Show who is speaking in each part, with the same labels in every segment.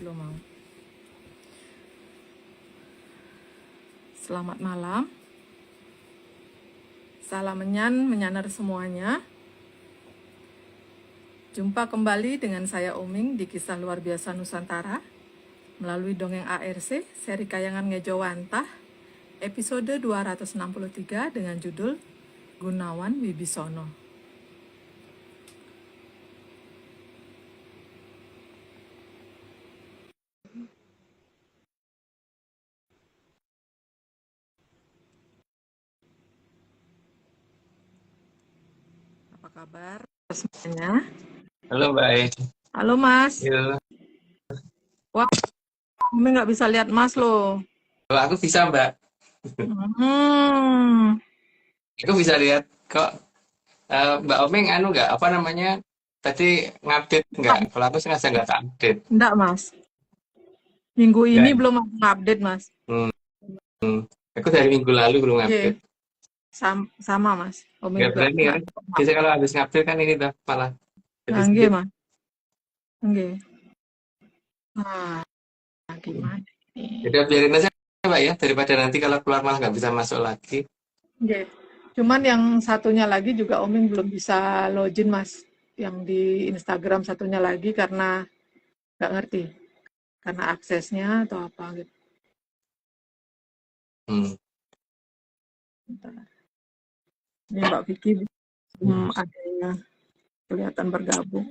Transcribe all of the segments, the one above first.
Speaker 1: Belum mau. Selamat malam. Salam menyanar semuanya. Jumpa kembali dengan saya Oming di Kisah Luar Biasa Nusantara melalui Dongeng ARC, seri Kayangan Ngejowantah, episode 263 dengan judul Gunawan Wibisono. Apa kabar semuanya?
Speaker 2: Halo Mbak.
Speaker 1: Halo Mas.
Speaker 2: Yo.
Speaker 1: Wah, Oming nggak bisa lihat Mas loh.
Speaker 2: Kalau aku bisa Mbak,
Speaker 1: Hmm,
Speaker 2: aku bisa lihat kok. Mbak Omeng anu nggak apa namanya tadi ngupdate nggak? Kalau aku sengaja nggak tak update.
Speaker 1: enggak Mas. Minggu ini
Speaker 2: Nggak.
Speaker 1: belum ada update Mas.
Speaker 2: Hmm. Aku dari minggu lalu belum
Speaker 1: Oke,
Speaker 2: update.
Speaker 1: sama Mas. Oming
Speaker 2: Nggak
Speaker 1: juga
Speaker 2: berani
Speaker 1: enggak.
Speaker 2: kan? Biasanya kalau habis ngupdate kan ini dah malah jadi
Speaker 1: Nggih
Speaker 2: sedih.
Speaker 1: Mas. Nggih. Nah, gimana
Speaker 2: Jadi
Speaker 1: nih?
Speaker 2: biarin aja Mbak ya, daripada nanti kalau keluar malah nggak bisa masuk lagi.
Speaker 1: Nggih. Cuman yang satunya lagi juga Oming belum bisa login Mas. Yang di Instagram satunya lagi karena nggak ngerti. Karena aksesnya atau apa gitu.
Speaker 2: Hmm.
Speaker 1: Bentar. Ini Mbak Vicky belum ada yang kelihatan bergabung.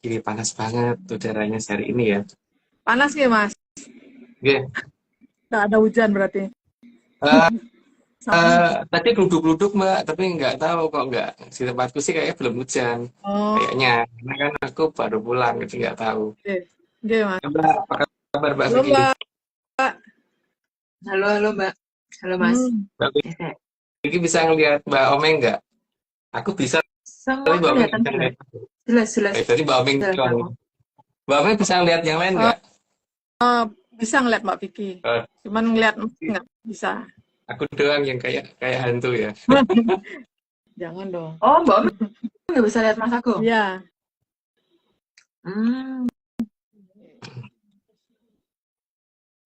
Speaker 2: Ini panas banget udaranya hari ini ya.
Speaker 1: Panas nggih Mas?
Speaker 2: Oke.
Speaker 1: Nggak ada hujan berarti.
Speaker 2: Eh,
Speaker 1: Sama.
Speaker 2: Tadi geluduk-geluduk Mbak, tapi nggak tahu kok nggak di tempatku sih kayaknya belum hujan.
Speaker 1: Oh,
Speaker 2: Kayaknya, karena kan aku baru pulang, jadi nggak tahu.
Speaker 1: oke. Oke Mas.
Speaker 2: Mbak, apa kabar Mbak
Speaker 1: Halo
Speaker 2: Vicky?
Speaker 1: Mbak.
Speaker 3: Halo Mbak. Halo Mas.
Speaker 1: Hmm.
Speaker 2: Mbak
Speaker 3: Eh,
Speaker 2: Vicky bisa ngelihat Mbak Omeng nggak? Aku bisa, tapi
Speaker 3: Semua
Speaker 2: Mbak Omeng nggak
Speaker 3: kelihatan
Speaker 2: bisa
Speaker 3: jelas.
Speaker 2: ngelihat aku.
Speaker 3: Jelas
Speaker 2: Tadi Mbak Omeng
Speaker 3: jelas
Speaker 2: doang.
Speaker 3: aku.
Speaker 2: Mbak Omeng bisa ngelihat yang lain nggak?
Speaker 1: Bisa ngeliat Mbak Vicky.
Speaker 2: Eh,
Speaker 1: Cuman ngeliat Mas nggak bisa.
Speaker 2: aku doang yang kayak kayak hantu ya.
Speaker 1: Jangan dong.
Speaker 3: Oh, Mbak Om nggak bisa lihat Mas aku.
Speaker 1: Iya.
Speaker 3: Hmm,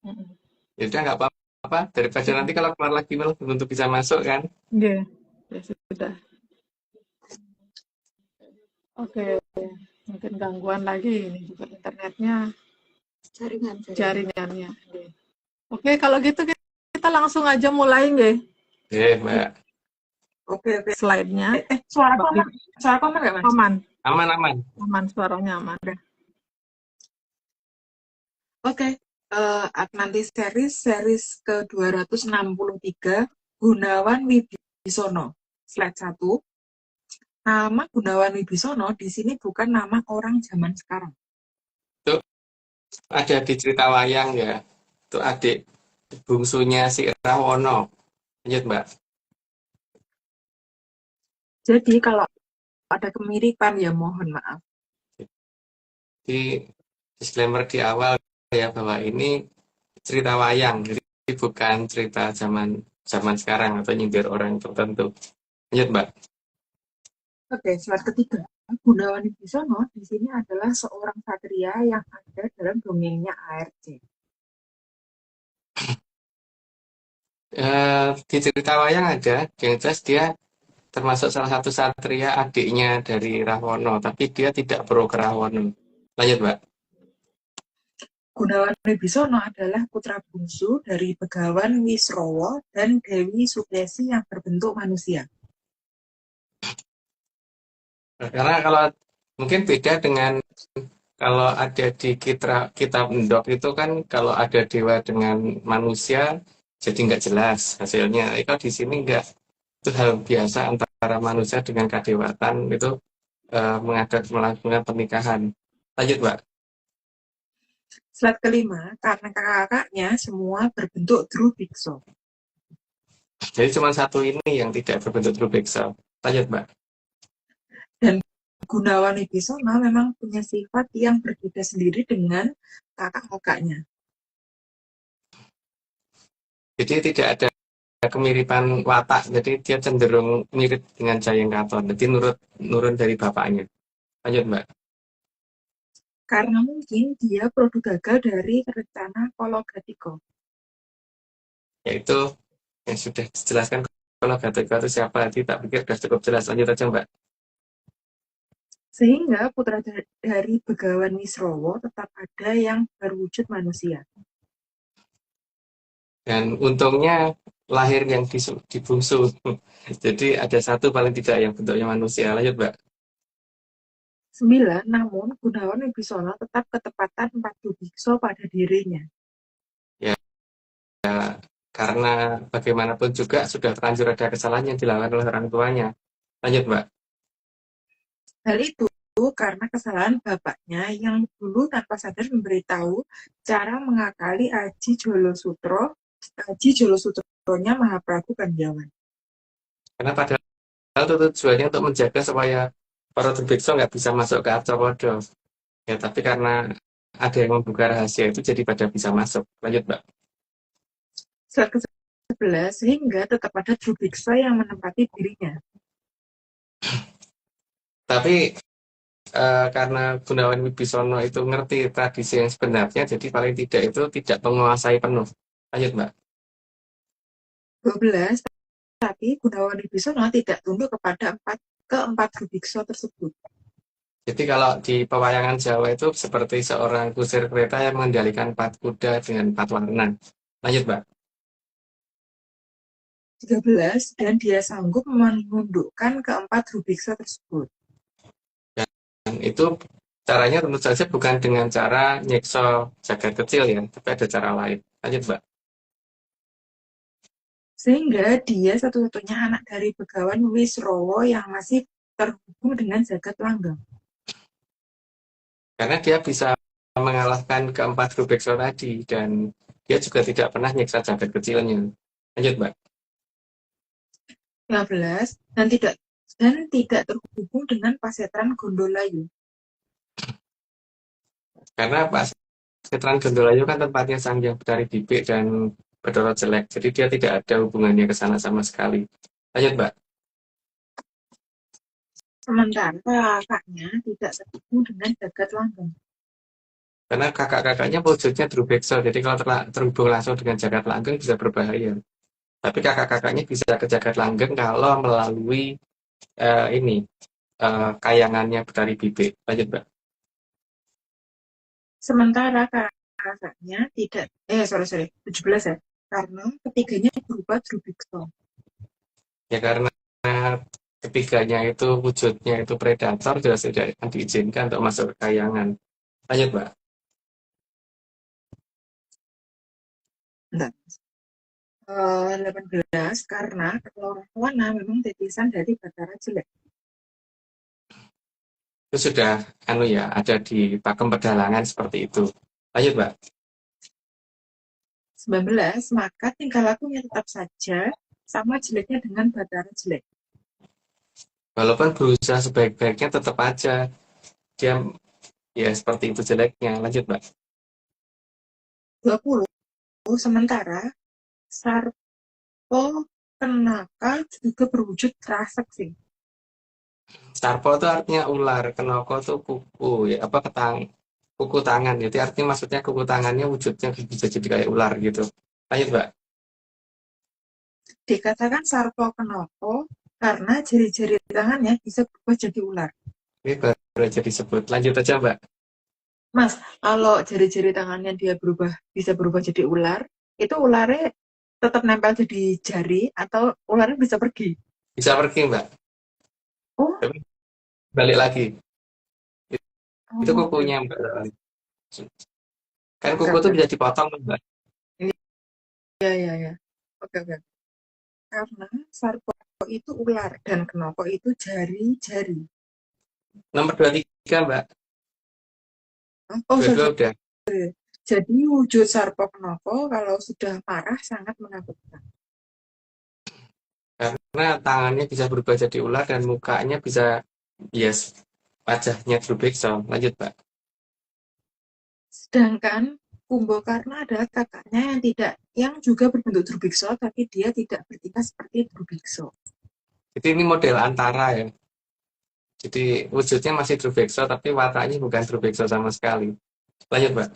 Speaker 1: Mm-mm.
Speaker 2: Ya udah nggak apa-apa, daripada nanti kalau keluar lagi malah belum tentu bisa masuk kan.
Speaker 1: Oke. Ya sudah. Oke. Mungkin gangguan lagi. Ini juga internetnya,
Speaker 3: jaringan.
Speaker 1: jaringannya. Oke. Oke, kalau gitu kita langsung aja mulai nggih.
Speaker 2: Mbak.
Speaker 3: Oke.
Speaker 1: Slide-nya.
Speaker 3: Suara
Speaker 1: Mbak
Speaker 3: aman.
Speaker 1: Vicky.
Speaker 3: Suara aman nggak Mas?
Speaker 1: Aman.
Speaker 2: Aman-aman.
Speaker 1: Aman, suaranya aman.
Speaker 3: Oke. Atlantis series ke-263 Gunawan Wibisono. Slide 1. Nama Gunawan Wibisono di sini bukan nama orang zaman sekarang.
Speaker 2: Itu ada di cerita wayang ya. Itu adik bungsunya si Rawono. Lanjut Mbak.
Speaker 3: Jadi kalau ada kemiripan ya mohon maaf.
Speaker 2: Di disclaimer di awal ya bahwa ini cerita wayang, jadi bukan cerita zaman sekarang atau nyindir orang tertentu. Lanjut Mbak.
Speaker 3: Oke, slide ketiga. Gunawan Wibisono di sini adalah seorang satria yang ada dalam dongengnya ARC.
Speaker 2: Di cerita wayang ada, yang jelas dia termasuk salah satu satria adiknya dari Rawono, tapi dia tidak pro ke Rawono. Lanjut Mbak.
Speaker 3: Gunawan Wibisono adalah putra bungsu dari Begawan Wisrowo dan Dewi Sukesi yang berbentuk manusia.
Speaker 2: Karena kalau mungkin beda dengan kalau ada di kitab Endok itu kan kalau ada dewa dengan manusia jadi nggak jelas hasilnya. Kalau di sini nggak, itu hal biasa antara manusia dengan kadewatan itu melakukan pernikahan. Lanjut Mbak.
Speaker 3: Slide kelima, karena kakak-kakaknya semua berbentuk Drubiksa.
Speaker 2: Jadi cuma satu ini yang tidak berbentuk Drubiksa. Lanjut Mbak.
Speaker 3: Dan Gunawan Wibisono memang punya sifat yang berbeda sendiri dengan kakak-kakaknya.
Speaker 2: Jadi tidak ada kemiripan watak, jadi dia cenderung mirip dengan Jayeng Katon, jadi nurun dari bapaknya. Lanjut Mbak.
Speaker 3: Karena mungkin dia produk gagal dari rencana Kologatiko.
Speaker 2: Yaitu yang sudah dijelaskan kalau Gatotkaca itu siapa, tadi tak pikir sudah cukup jelas. Lanjut aja Mbak.
Speaker 3: Sehingga putra dari Begawan Wisrowo tetap ada yang berwujud manusia.
Speaker 2: Dan untungnya lahir yang di bungsu. Jadi ada satu paling tidak yang bentuknya manusia. Lanjut Mbak.
Speaker 3: 9. Namun Gunawan Wibisono tetap ketepatan 40 biksu pada dirinya.
Speaker 2: Ya, karena bagaimanapun juga sudah terlanjur ada kesalahan yang dilakukan oleh orang tuanya. Lanjut Mbak.
Speaker 3: Hal itu karena kesalahan bapaknya yang dulu tanpa sadar memberitahu cara mengakali Aji Jolosutronya Mahaprabu Pandyawan.
Speaker 2: Karena padahal itu tujuannya untuk menjaga supaya para Durbeksa nggak bisa masuk ke Arcapodo. Ya, tapi karena ada yang membuka rahasia itu jadi pada bisa masuk. Lanjut Mbak.
Speaker 3: Slide ke-11, sehingga tetap ada Drubiksa yang menempati dirinya.
Speaker 2: Tapi karena Gunawan Wibisono itu ngerti tradisi yang sebenarnya, jadi paling tidak itu tidak menguasai penuh. Lanjut Mbak.
Speaker 3: 12. Tapi Gunawan Wibisono tidak tunduk kepada keempat Drubiksa tersebut.
Speaker 2: Jadi kalau di pewayangan Jawa itu seperti seorang kusir kereta yang mengendalikan 4 kuda dengan 4 warna. Lanjut Mbak.
Speaker 3: 13. Dan dia sanggup menundukkan keempat Drubiksa tersebut.
Speaker 2: Dan itu caranya tentu saja bukan dengan cara nyekso jagat kecil ya, tapi ada cara lain. Lanjut Mbak.
Speaker 3: Sehingga dia satu-satunya anak dari Begawan Wisrowo yang masih terhubung dengan jagat langgeng.
Speaker 2: Karena dia bisa mengalahkan keempat Drubeksa tadi, dan dia juga tidak pernah nyiksa jagat kecilnya. Lanjut Mbak.
Speaker 3: 15. Dan tidak terhubung dengan Pasetran Gondolayu.
Speaker 2: Karena Pak Setran Gondolayu kan tempatnya Sang Hyang Betari Dipik dan Bathara Jelek, jadi dia tidak ada hubungannya ke sana sama sekali. Lanjut Mbak.
Speaker 3: Sementara kakaknya tidak terhubung dengan jagat langgeng.
Speaker 2: Karena kakak-kakaknya wujudnya Drubeksa, jadi kalau terhubung langsung dengan jagat langgeng bisa berbahaya. Tapi kakak-kakaknya bisa ke jagat langgeng kalau melalui kayangannya Betari Bibik. Lanjut Mbak.
Speaker 3: Sementara kakaknya tidak, 17 ya. Karena ketiganya berupa Drubiksa.
Speaker 2: Ya karena ketiganya itu wujudnya itu predator, jelas tidak akan diizinkan untuk masuk ke kayangan. Lanjut Mbak.
Speaker 3: Bentar. 18. Karena Kelurahan memang titisan dari Bathara Jelek.
Speaker 2: Itu sudah ada di pakem pedalangan seperti itu. Lanjut Mbak.
Speaker 3: 19. Maka tingkah lakunya tetap saja sama jeleknya dengan Bathara Jelek.
Speaker 2: Walaupun berusaha sebaik-baiknya tetap aja dia ya seperti itu jeleknya. Lanjut Mbak.
Speaker 3: 20. Sementara Sarpo Kenaka juga berwujud raseksa.
Speaker 2: Sarpo itu artinya ular, kenoko itu kuku ya, kuku tangan. Jadi artinya maksudnya kuku tangannya wujudnya bisa jadi kayak ular gitu. Lanjut Mbak.
Speaker 3: Dikatakan Sarpo Kenoko karena jari-jari tangannya bisa berubah jadi ular.
Speaker 2: Ini baru aja disebut. Lanjut aja Mbak.
Speaker 3: Mas, kalau jari-jari tangannya dia bisa berubah jadi ular, itu ularnya tetap nempel jadi jari atau ularnya bisa pergi?
Speaker 2: Bisa pergi Mbak.
Speaker 3: Oh,
Speaker 2: Tapi balik lagi. Itu
Speaker 3: oh,
Speaker 2: kukunya Mbak. Kan
Speaker 3: oke,
Speaker 2: kuku itu
Speaker 3: oke.
Speaker 2: bisa dipotong Mbak.
Speaker 3: Iya, iya, iya. Oke, oke. Karena Sarpo itu ular dan Kenoko itu jari-jari.
Speaker 2: Nomor 23 Mbak.
Speaker 3: Oh,
Speaker 2: Dua-dua
Speaker 3: sorry.
Speaker 2: udah.
Speaker 3: Jadi wujud Sarpo Kenoko kalau sudah marah sangat menakutkan.
Speaker 2: Karena tangannya bisa berubah jadi ular dan mukanya bisa wajahnya Drubeksa. Lanjut Mbak.
Speaker 3: Sedangkan Kumbakarna adalah kakaknya yang tidak yang juga berbentuk drubikso, tapi dia tidak bertingkah seperti drubikso.
Speaker 2: Jadi ini model antara ya. Jadi wujudnya masih drubekso tapi wataknya bukan drubekso sama sekali. Lanjut, Mbak.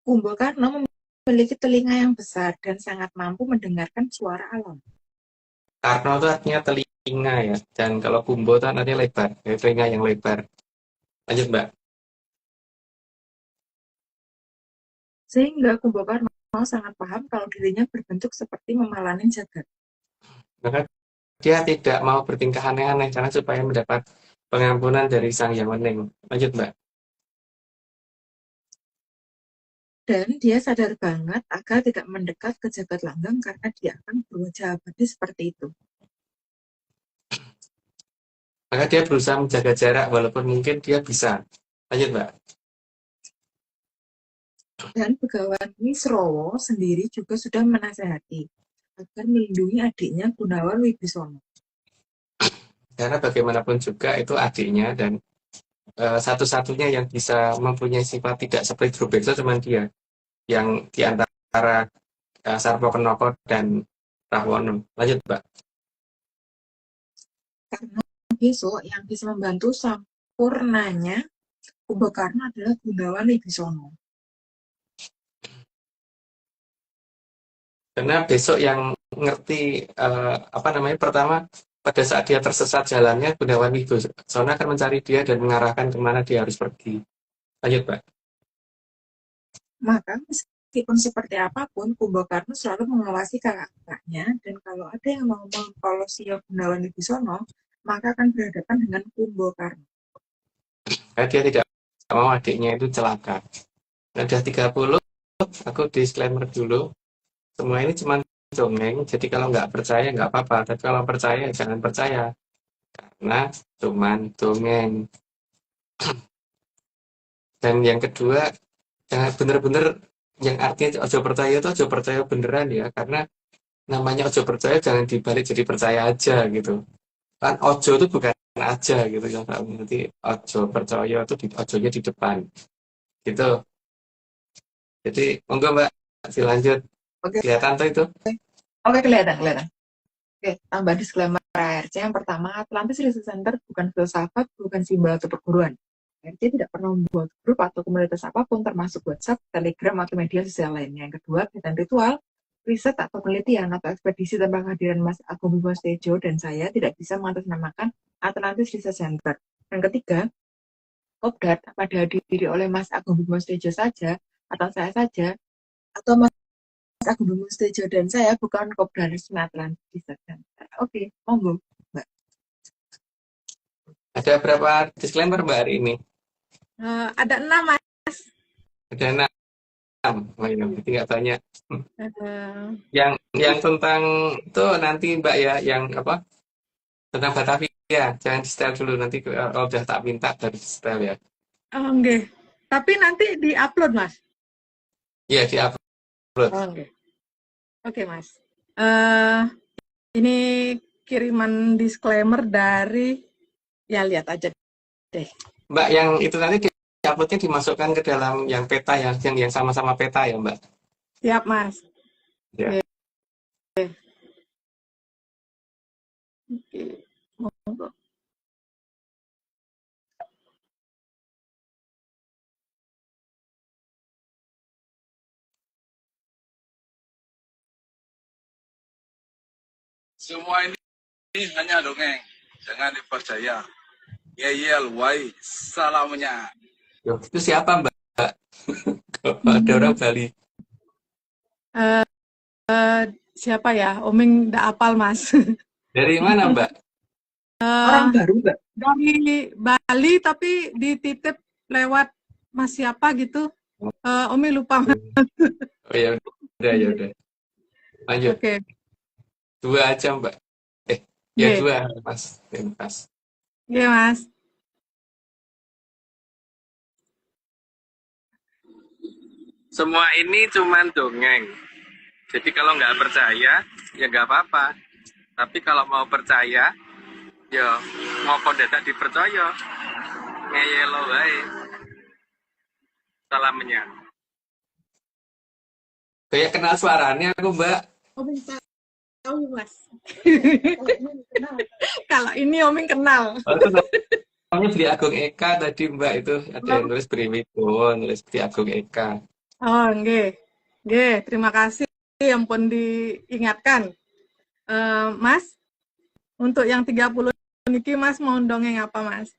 Speaker 3: Kumbakarna memiliki telinga yang besar dan sangat mampu mendengarkan suara alam.
Speaker 2: Karno itu artinya telinga ya. Dan kalau kumbo itu artinya lebar. Ya, telinga yang lebar. Lanjut, Mbak.
Speaker 3: Sehingga Kumbakarna sangat paham kalau dirinya berbentuk seperti memalanin jagat.
Speaker 2: Maka dia tidak mau bertingkah aneh-aneh karena supaya mendapat pengampunan dari Sang Yang Wening. Lanjut, Mbak.
Speaker 3: Dan dia sadar banget agar tidak mendekat ke jagat langgeng karena dia akan berwajah abadi seperti itu.
Speaker 2: Maka dia berusaha menjaga jarak walaupun mungkin dia bisa. Lanjut, Mbak.
Speaker 3: Dan Begawan Wisrowo sendiri juga sudah menasehati agar melindungi adiknya Gunawan Wibisono.
Speaker 2: Karena bagaimanapun juga itu adiknya dan satu-satunya yang bisa mempunyai sifat tidak seperti Drubeksa cuma dia. Yang diantara Sarpo Kenoko dan Rahwono. Lanjut, Mbak.
Speaker 3: Karena besok yang bisa membantu sampurnanya Kumbakarna adalah Gunawan Wibisono.
Speaker 2: Karena besok yang ngerti pertama pada saat dia tersesat jalannya, Gunawan Wibisono akan mencari dia dan mengarahkan kemana dia harus pergi. Lanjut, Pak.
Speaker 3: Maka meskipun seperti apapun, Kumbakarna selalu mengawasi kakaknya, dan kalau ada yang mau mengkolosi Gunawan Wibisono, maka akan berhadapan dengan Kumbakarna.
Speaker 2: Karena dia tidak mau adiknya itu celaka. Nah, udah 30, aku disclaimer dulu. Semua ini cuma dongeng, jadi kalau nggak percaya nggak apa-apa. Tapi kalau percaya jangan percaya. Karena cuma dongeng. Dan yang kedua, jangan bener-bener yang artinya ojo percaya itu ojo percaya beneran ya. Karena namanya ojo percaya jangan dibalik jadi percaya aja gitu. Kan ojo itu bukan aja gitu ya. Nanti ojo percaya itu ojonya di depan. Gitu. Jadi monggo Mbak, dilanjut.
Speaker 3: Oke,
Speaker 2: Kelihatan tuh itu.
Speaker 3: oke, kelihatan. Oke, tambah disclaimer ARC. Yang pertama, Atlantis Research Center bukan filsafat, bukan simbol atau perguruan. ARC tidak pernah membuat grup atau komunitas apapun, termasuk WhatsApp, Telegram, atau media sosial lainnya. Yang kedua, kegiatan ritual, riset atau penelitian atau ekspedisi tanpa kehadiran Mas Agung Bimo Tejo dan saya tidak bisa mengatasnamakan Atlantis Research Center. Yang ketiga, Kopdar apa dihadiri oleh Mas Agung Bimo Tejo saja, atau saya saja, atau Mas Agung Bimo Tejo dan saya bukan Kopdar resmi Atlantis Research Center. Oke, monggo, Mbak.
Speaker 2: Ada berapa disclaimer Mbak hari ini?
Speaker 1: Ada 6, Mas.
Speaker 2: Ada 6. Oh iya, berarti nggak banyak.
Speaker 1: Eh,
Speaker 2: Yang tentang itu nanti Mbak ya, yang apa? Tentang Batavia, jangan di setel dulu nanti kalau udah tak minta dari setel ya.
Speaker 1: Nggih. Tapi nanti di-upload, Mas.
Speaker 2: Iya, di-upload.
Speaker 1: Oke. Oke, Mas. Eh, ini kiriman disclaimer dari, ya lihat aja deh.
Speaker 2: Mbak, yang itu nanti di-uploadnya dimasukkan ke dalam yang peta ya, yang sama-sama peta ya, Mbak.
Speaker 1: Siap, Mas.
Speaker 2: Ya.
Speaker 1: Oke. Monggo.
Speaker 4: Semua ini hanya dongeng, jangan dipercaya. Yeyel, wai, salamnya.
Speaker 2: Yo, itu siapa, Mbak? Ada orang Bali.
Speaker 1: Siapa ya? Omeng nggak apal, Mas.
Speaker 2: Dari mana, Mbak?
Speaker 3: Orang baru, Mbak.
Speaker 1: Dari Bali tapi dititip lewat Mas siapa gitu. Omi lupa, Mas.
Speaker 2: Oh ya udah. Lanjut.
Speaker 1: Oke.
Speaker 2: 2 aja, Mbak. Ya 2, Mas. Pas.
Speaker 1: Oke, Mas.
Speaker 2: Semua ini cuma dongeng. Jadi kalau nggak percaya, ya nggak apa-apa. Tapi kalau mau percaya, ya mau dadak dipercaya. Ngeyelo wae. Salamnya. Kayak kenal suaranya aku, Mbak.
Speaker 1: Oh, bisa tahu Mas. Kalau ini Oming kenal.
Speaker 2: Oh, itu namanya Beli Agung Eka tadi, Mbak. Itu ada yang
Speaker 1: Oh,
Speaker 2: nulis Brimibo, nulis Beli Agung Eka.
Speaker 1: oh, nggih. Nggih, terima kasih yang pun diingatkan. Mas, untuk yang 30 niki Mas mau dongeng apa, Mas?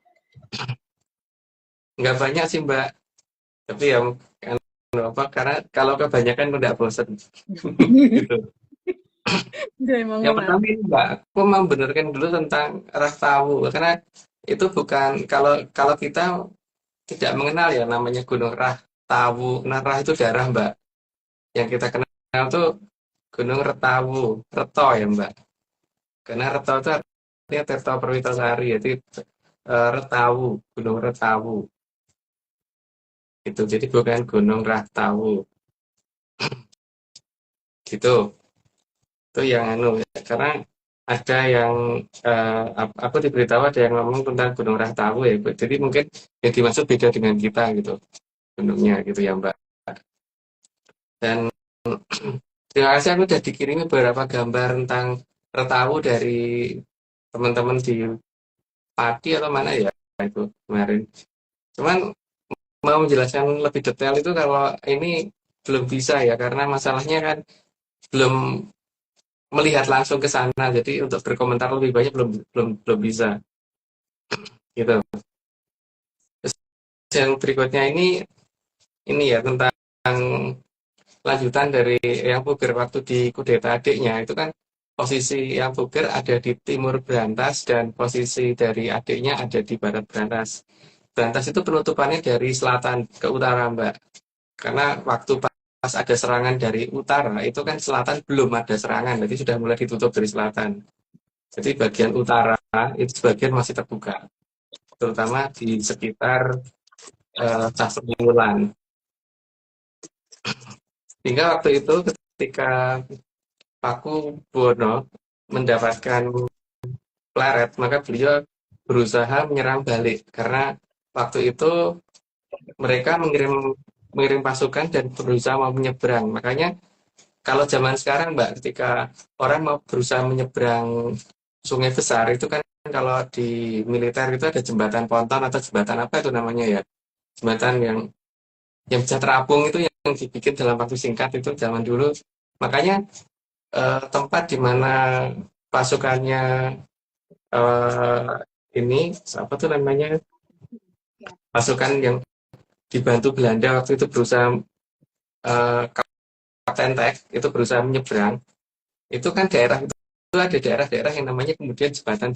Speaker 2: Nggak banyak sih, Mbak. Tapi ya apa, karena kalau kebanyakan udah bosen. Gitu.
Speaker 1: Nggih, monggo,
Speaker 2: Yang
Speaker 1: Mas.
Speaker 2: pertama ini, Mbak, aku mau benarkan dulu tentang rah tahu. Karena itu bukan, kalau kalau kita tidak mengenal ya namanya Gunung Rah Tawu. Nah, Rah itu daerah, Mbak. Yang kita kenal tuh Gunung Retawu, Reto ya, Mbak. Karena Reto itu artinya Tirto Perwitasari, jadi Retawu, Gunung Retawu. Itu jadi bukan Gunung Rahtawu. Gitu. Itu yang anu ya. Karena ada yang aku diberitahu ada yang ngomong tentang Gunung Rahtawu ya, Bu. Jadi mungkin yang dimaksud beda dengan kita gitu, gunungnya gitu ya, Mbak. Dan terima kasih, aku udah dikirimi beberapa gambar tentang Retawu dari teman-teman di Pati atau mana ya itu kemarin. Cuman mau menjelaskan lebih detail itu kalau ini belum bisa ya, karena masalahnya kan belum melihat langsung ke sana. Jadi untuk berkomentar lebih banyak belum bisa gitu. Terus yang berikutnya ini ya tentang lanjutan dari yang Puger waktu di kudeta adiknya itu kan, posisi yang Puger ada di timur Brantas dan posisi dari adiknya ada di barat Brantas. Brantas itu penutupannya dari selatan ke utara, Mbak. Karena waktu pas ada serangan dari utara itu kan selatan belum ada serangan, jadi sudah mulai ditutup dari selatan. Jadi bagian utara itu sebagian masih terbuka, terutama di sekitar Cahsemilulan. Hingga waktu itu ketika Paku Bono mendapatkan pleret, maka beliau berusaha menyerang balik karena waktu itu mereka mengirim pasukan dan berusaha mau menyeberang. Makanya kalau zaman sekarang, Mbak, ketika orang mau berusaha menyeberang sungai besar itu kan, kalau di militer itu ada jembatan ponton atau jembatan apa itu namanya ya, jembatan yang bisa terapung itu, yang dibikin dalam waktu singkat itu zaman dulu. Makanya tempat di mana pasukannya eh, ini apa tuh namanya, pasukan yang dibantu Belanda waktu itu berusaha, eh, Kapten Tek itu berusaha menyeberang, itu kan daerah itu ada daerah-daerah yang namanya kemudian jembatan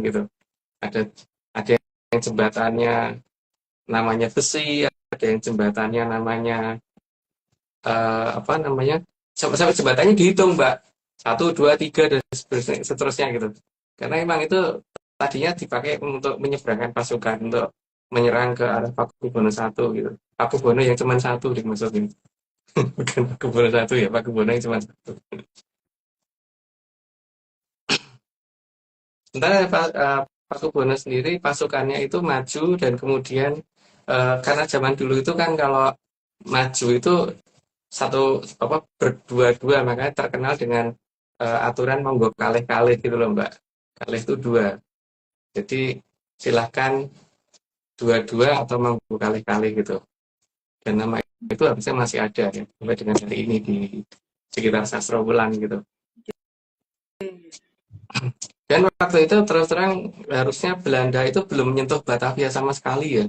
Speaker 2: gitu. Ada ada yang jembatannya namanya besi, ada yang jembatannya namanya apa namanya, sampai jembatannya dihitung, Mbak, satu dua tiga dan seterusnya gitu. Karena emang itu tadinya dipakai untuk menyeberangkan pasukan untuk menyerang ke arah Pakubono satu gitu. Pakubono yang cuma satu dimaksudin. Bukan Pakubono satu ya, Pakubono yang cuma satu. Sementara Pakubono sendiri pasukannya itu maju dan kemudian karena zaman dulu itu kan kalau maju itu satu apa berdua-dua, makanya terkenal dengan aturan monggo kalih-kalih gitu loh, Mbak. Kalih itu dua. Jadi silahkan dua-dua atau monggo kalih-kalih gitu. Dan nama itu harusnya masih ada ya sampai dengan hari ini di sekitar Sastrawulan gitu. Dan waktu itu terus terang harusnya Belanda itu belum menyentuh Batavia sama sekali ya.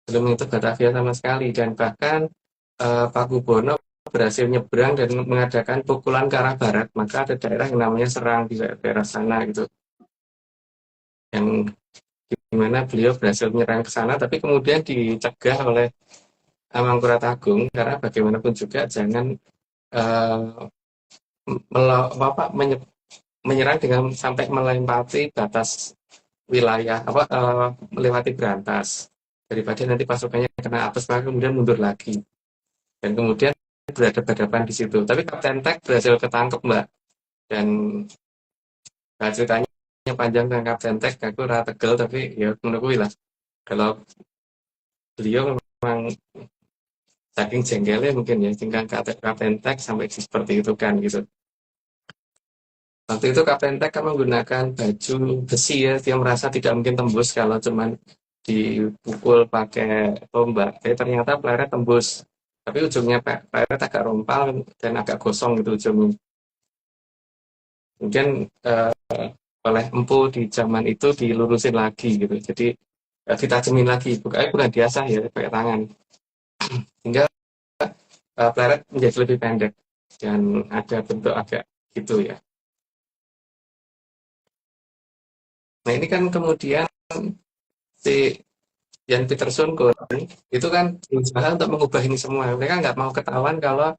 Speaker 2: Belum menyentuh Batavia sama sekali, dan bahkan Pakubono berhasil nyebrang dan mengadakan pukulan ke arah barat, maka ada daerah yang namanya Serang di daerah sana gitu, yang dimana beliau berhasil menyerang ke sana, tapi kemudian dicegah oleh Mangkurat Agung karena bagaimanapun juga jangan uh, menyerang dengan sampai melewati batas wilayah melewati Brantas, daripada nanti pasukannya kena apes maka kemudian mundur lagi, dan kemudian berhadapan di situ. Tapi Kapten Tek berhasil ketangkep, Mbak, dan ceritanya panjang dengan Kapten Tek, aku rada tegel, tapi ya menurutku lah kalau beliau memang saking jengkelnya mungkin ya, tinggal Kapten Tek sampai seperti itu kan gitu. Waktu itu Kapten Tek kan menggunakan baju besi ya, dia merasa tidak mungkin tembus kalau cuman dipukul pakai tombak. Tapi ternyata peleret tembus. Tapi ujungnya peleret agak rompal dan agak gosong gitu ujungnya. Mungkin oleh empu di zaman itu dilurusin lagi gitu. Jadi ditajemin lagi, bukan diasah ya pakai tangan. Hingga peleret menjadi lebih pendek dan ada bentuk agak gitu ya. Nah ini kan kemudian si Jan Pieterszoon itu kan berusaha untuk mengubah ini semua. Mereka nggak mau ketahuan kalau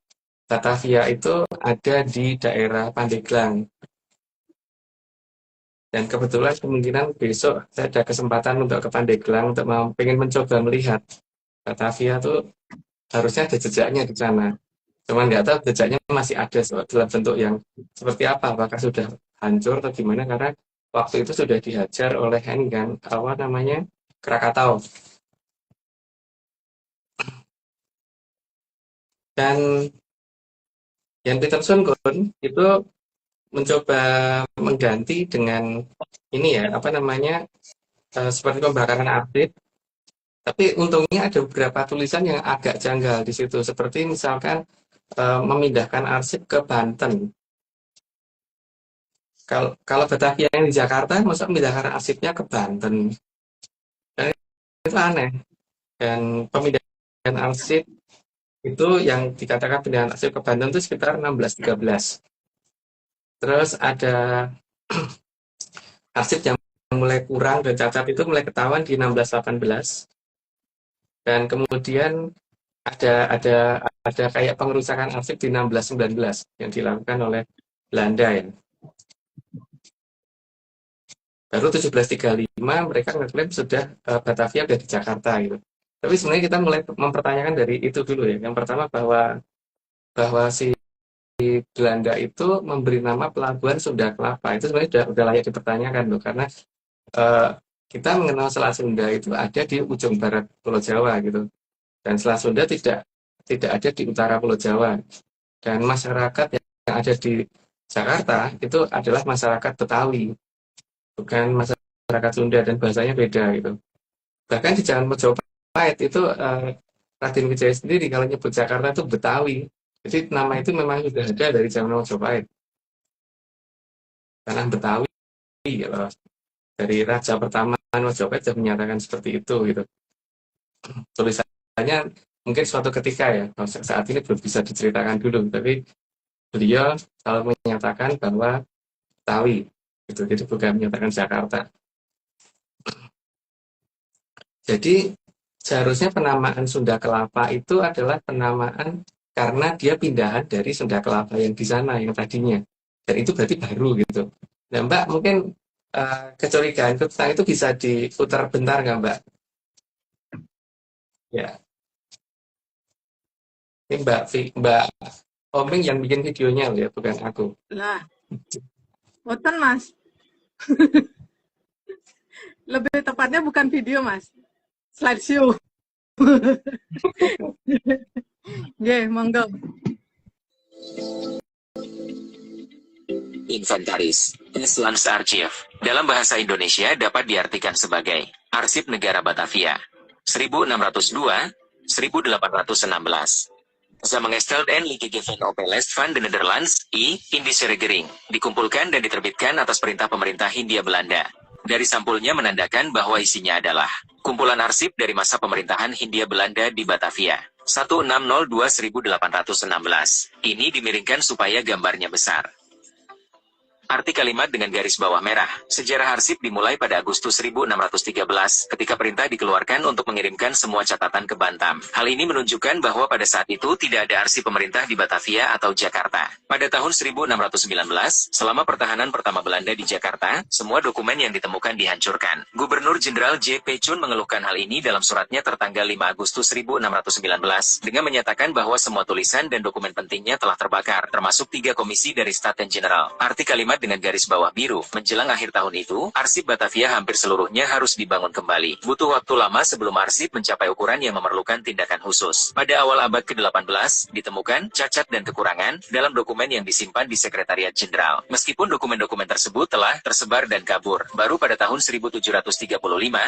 Speaker 2: Batavia itu ada di daerah Pandeglang. Dan kebetulan kemungkinan besok saya ada kesempatan untuk ke Pandeglang untuk pengen mencoba melihat Batavia itu harusnya ada jejaknya di sana. Cuman nggak tahu jejaknya masih ada dalam bentuk yang seperti apa. Apakah sudah hancur atau gimana? Karena waktu itu sudah dihajar oleh ini kan, apa namanya, Krakatau. Dan Jan Pieterszoon itu mencoba mengganti dengan ini ya, apa namanya, seperti pembakaran arsip. Tapi untungnya ada beberapa tulisan yang agak janggal di situ. Seperti misalkan memindahkan arsip ke Banten. Kalau Batavia yang di Jakarta, masa memindahkan arsipnya ke Banten? Dan itu aneh. Dan pemindahan arsip itu yang dikatakan pindahan arsip ke Banten itu sekitar 1613. Terus ada arsip yang mulai kurang dan cacat itu mulai ketahuan di 1618. Dan kemudian ada kayak pengerusakan arsip di 1619 yang dilakukan oleh Belanda ya. Baru 1735 mereka ngeklaim sudah Batavia udah di Jakarta gitu. Tapi sebenarnya kita mulai mempertanyakan dari itu dulu ya. Yang pertama bahwa si Belanda itu memberi nama pelabuhan Sunda Kelapa. Itu sebenarnya udah layak dipertanyakan loh, karena kita mengenal Selat Sunda itu ada di ujung barat Pulau Jawa gitu. Dan Selat Sunda tidak ada di utara Pulau Jawa. Dan masyarakat yang ada di Jakarta itu adalah masyarakat Betawi, bukan masyarakat Sunda, dan bahasanya beda gitu. Bahkan di Jalan Mojopahit itu Raden Wijaya sendiri kalau nyebut Jakarta itu Betawi. Jadi nama itu memang sudah ada dari zaman Mojopahit. Tanah Betawi gitu. Dari Raja pertama Mojopahit sudah menyatakan seperti itu gitu. Tulisannya mungkin suatu ketika ya, saat ini belum bisa diceritakan dulu, tapi beliau selalu menyatakan bahwa Betawi gitu. Jadi bukan menyatakan Jakarta. Jadi seharusnya penamaan Sunda Kelapa itu adalah penamaan karena dia pindahan dari Sunda Kelapa yang di sana yang tadinya. Dan itu berarti baru gitu. Nah Mbak mungkin kecurigaan tentang itu bisa diputar bentar nggak Mbak? Ya, ini Mbak Oming yang bikin videonya ya, bukan aku.
Speaker 1: Lah, boten Mas. Lebih tepatnya bukan video Mas, slideshow. Nggih, monggo.
Speaker 5: Inventaris, Islands Archive. Dalam bahasa Indonesia dapat diartikan sebagai Arsip Negara Batavia. 1602-1816. Samengesteld en Ligegeven op Lest van de Nederlands, in deze regering. Dikumpulkan dan diterbitkan atas perintah pemerintah Hindia Belanda. Dari sampulnya menandakan bahwa isinya adalah kumpulan arsip dari masa pemerintahan Hindia Belanda di Batavia. 1602-1816. Ini dimiringkan supaya gambarnya besar. Arti kalimat dengan garis bawah merah. Sejarah arsip dimulai pada Agustus 1613, ketika perintah dikeluarkan untuk mengirimkan semua catatan ke Bantam. Hal ini menunjukkan bahwa pada saat itu tidak ada arsip pemerintah di Batavia atau Jakarta. Pada tahun 1619, selama pertahanan pertama Belanda di Jakarta, semua dokumen yang ditemukan dihancurkan. Gubernur Jenderal J.P. Chun mengeluhkan hal ini dalam suratnya tertanggal 5 Agustus 1619, dengan menyatakan bahwa semua tulisan dan dokumen pentingnya telah terbakar, termasuk 3 komisi dari Staten General. Arti kalimat kalimat dengan garis bawah biru. Menjelang akhir tahun itu, arsip Batavia hampir seluruhnya harus dibangun kembali. Butuh waktu lama sebelum arsip mencapai ukuran yang memerlukan tindakan khusus. Pada awal abad ke-18, ditemukan cacat dan kekurangan dalam dokumen yang disimpan di Sekretariat Jenderal. Meskipun dokumen-dokumen tersebut telah tersebar dan kabur, baru pada tahun 1735,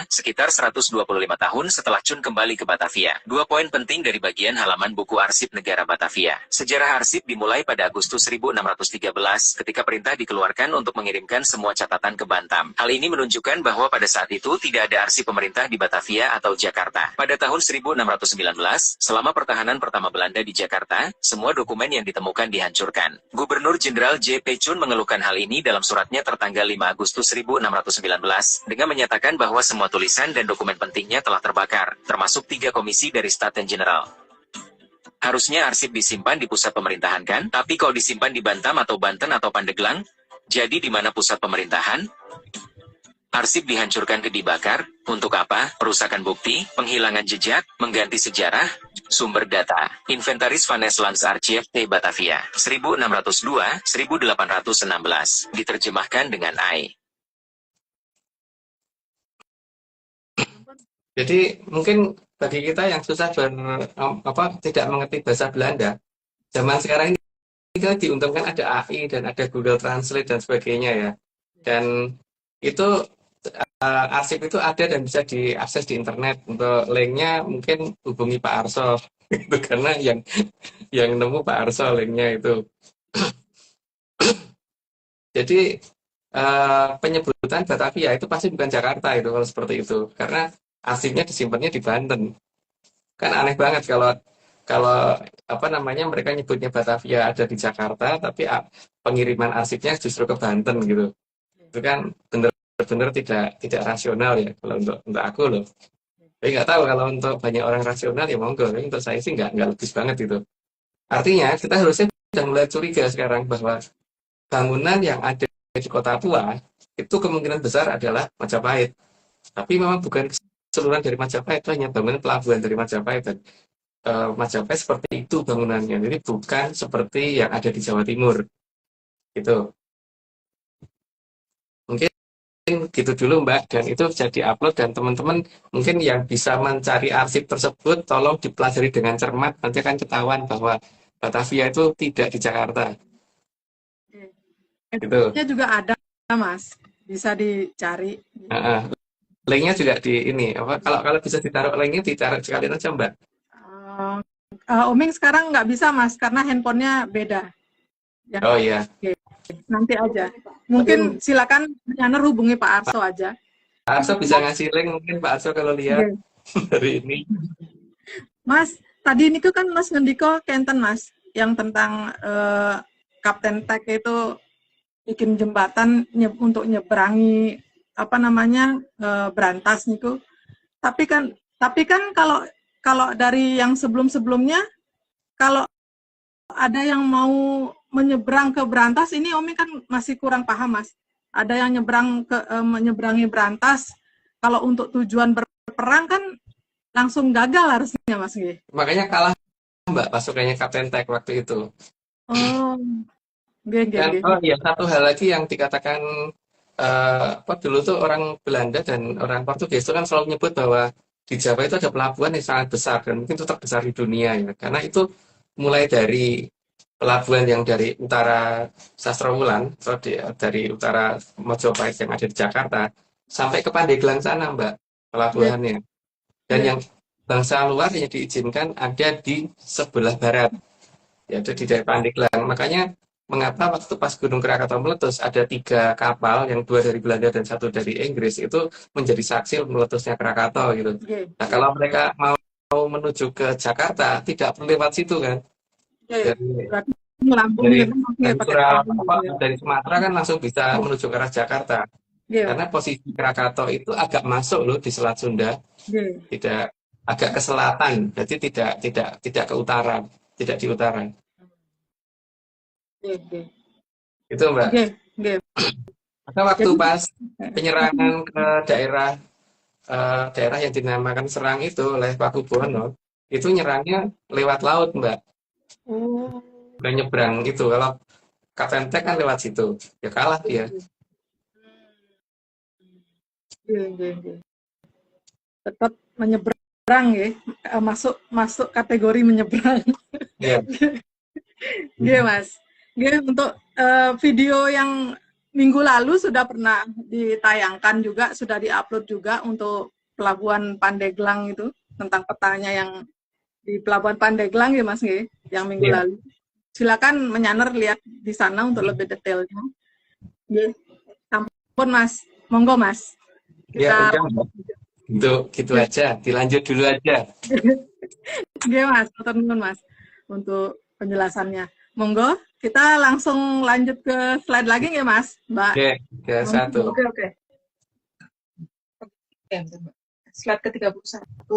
Speaker 5: sekitar 125 tahun setelah Cun kembali ke Batavia. 2 poin penting dari bagian halaman buku Arsip Negara Batavia. Sejarah arsip dimulai pada Agustus 1613 ketika perintah dikeluarkan untuk mengirimkan semua catatan ke Bantam. Hal ini menunjukkan bahwa pada saat itu tidak ada arsip pemerintah di Batavia atau Jakarta. Pada tahun 1619, selama pertahanan pertama Belanda di Jakarta, semua dokumen yang ditemukan dihancurkan. Gubernur Jenderal J.P. Cun mengeluhkan hal ini dalam suratnya tertanggal 5 Agustus 1619 dengan menyatakan bahwa semua tulisan dan dokumen pentingnya telah terbakar, termasuk 3 komisi dari Staten General. Harusnya arsip disimpan di pusat pemerintahan kan? Tapi kalau disimpan di Bantam atau Banten atau Pandeglang, jadi di mana pusat pemerintahan? Arsip dihancurkan ke dibakar, untuk apa? Perusakan bukti, penghilangan jejak, mengganti sejarah, sumber data. Inventaris Vanes Lands Archive T Batavia, 1602-1816, diterjemahkan dengan AI.
Speaker 2: Jadi mungkin bagi kita yang susah tidak mengerti bahasa Belanda, zaman sekarang ini kita diuntungkan ada AI dan ada Google Translate dan sebagainya ya. Dan itu arsip itu ada dan bisa diakses di internet. Untuk linknya mungkin hubungi Pak Arso itu karena yang nemu Pak Arso linknya itu. Jadi penyebutan Batavia itu pasti bukan Jakarta itu kalau seperti itu, karena arsipnya disimpannya di Banten. Kan aneh banget kalau mereka nyebutnya Batavia ada di Jakarta, tapi pengiriman arsipnya justru ke Banten gitu. Itu kan benar-benar tidak rasional ya kalau untuk aku loh. Tapi nggak tahu kalau untuk banyak orang rasional ya monggo. Tapi untuk saya sih nggak logis banget itu. Artinya kita harusnya sudah mulai curiga sekarang bahwa bangunan yang ada di Kota Tua itu kemungkinan besar adalah Majapahit. Tapi memang bukan keseluruhan dari Majapahit, itu hanya bangunan pelabuhan dari Majapahit. Dan Majapahit seperti itu bangunannya, jadi bukan seperti yang ada di Jawa Timur. Gitu. Mungkin gitu dulu Mbak, dan itu bisa di-upload dan teman-teman mungkin yang bisa mencari arsip tersebut tolong dipelajari dengan cermat, nanti akan ketahuan bahwa Batavia itu tidak di Jakarta. Gitu.
Speaker 1: Linknya juga ada Mas, bisa dicari.
Speaker 2: Linknya juga di ini, kalau bisa ditaruh linknya ditaruh sekalian aja Mbak.
Speaker 1: Oming sekarang nggak bisa Mas, karena handphonenya beda.
Speaker 2: Oh iya.
Speaker 1: Oke. Nanti aja. Mungkin silakan Nyaner hubungi Pak Arso aja.
Speaker 2: Pak Arso bisa ngasih link mungkin Pak Arso kalau lihat hari ini.
Speaker 1: Mas, tadi ini kan Mas ngendiko kenten Mas, yang tentang Kapten Tek itu bikin jembatan untuk nyeberangi Brantas niku. Tapi kan kalau dari yang sebelum-sebelumnya, kalau ada yang mau menyeberang ke Brantas, ini Omi kan masih kurang paham Mas. Ada yang menyeberangi Brantas, kalau untuk tujuan berperang kan langsung gagal harusnya Mas.
Speaker 2: Makanya kalah Mbak pasukannya Kapten Tek waktu itu.
Speaker 1: Oh,
Speaker 2: Dan satu hal lagi yang dikatakan dulu tuh orang Belanda dan orang Portugis itu kan selalu nyebut bahwa di Jawa itu ada pelabuhan yang sangat besar dan mungkin itu terbesar di dunia ya. Karena itu mulai dari pelabuhan yang dari utara Sastrawulan atau dari utara Mojopahit yang ada di Jakarta sampai ke Pandeglang sana Mbak pelabuhannya. Dan yang bangsa luar yang diizinkan ada di sebelah barat, yaitu di daerah Pandeglang. Makanya mengapa waktu pas Gunung Krakatau meletus ada 3 kapal, yang 2 dari Belanda dan 1 dari Inggris, itu menjadi saksi meletusnya Krakatau gitu. Nah kalau mereka mau menuju ke Jakarta tidak perlu lewat situ kan. Dari Sumatera kan langsung bisa menuju ke arah Jakarta. Karena posisi Krakatau itu agak masuk loh di Selat Sunda. Tidak, agak ke selatan, jadi tidak ke utara, tidak di utara. Itu Mbak. Maka waktu pas penyerangan ke daerah yang dinamakan Serang itu oleh Pakubuwono, itu nyerangnya lewat laut Mbak. Udah nyebrang itu. Kapenteng kan lewat situ. Ya kalah dia.
Speaker 1: Nggih, nggih, nggih. Tetap menyeberang ya, masuk kategori menyeberang.
Speaker 2: Ya.
Speaker 1: Nggih, Mas. Nggih, untuk video yang minggu lalu sudah pernah ditayangkan juga, sudah diupload juga untuk Pelabuhan Pandeglang itu, tentang petanya yang di Pelabuhan Pandeglang ya Mas nggih, yang minggu
Speaker 2: Iya.
Speaker 1: lalu. Silakan menyaner lihat di sana untuk lebih detailnya. Nggih. Sampun Mas, monggo Mas.
Speaker 2: Ya
Speaker 1: Kita
Speaker 2: udah, gitu aja. Dilanjut dulu aja.
Speaker 1: Nggih Mas, matur nuwun Mas untuk penjelasannya. Monggo, kita langsung lanjut ke slide lagi nggih Mas, Mbak?
Speaker 2: Oke, ke satu.
Speaker 1: Oke, oke.
Speaker 3: Oke, bentar, Mbak. Slide ke-31,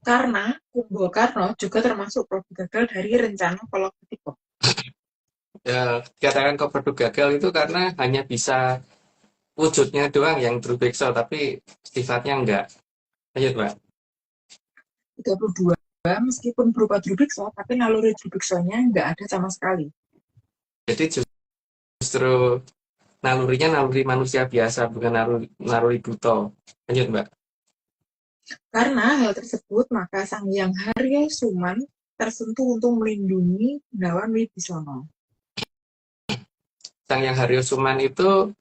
Speaker 3: karena Kumbo Karno juga termasuk produk gagal dari rencana Koloktipo.
Speaker 2: Ya, dikatakan produk gagal itu karena hanya bisa wujudnya doang yang true pixel, tapi sifatnya enggak. Lanjut, Mbak.
Speaker 3: 32, meskipun berupa Drupixel, tapi naluri Drupixelnya nggak ada sama sekali.
Speaker 2: Jadi justru nalurinya naluri manusia biasa, bukan naluri buto. Lanjut, Mbak.
Speaker 3: Karena hal tersebut, maka Sang Hyang Harya Suman tersentuh untuk melindungi Gunawan Wibisono.
Speaker 2: Sang Yang Haryo Suman itu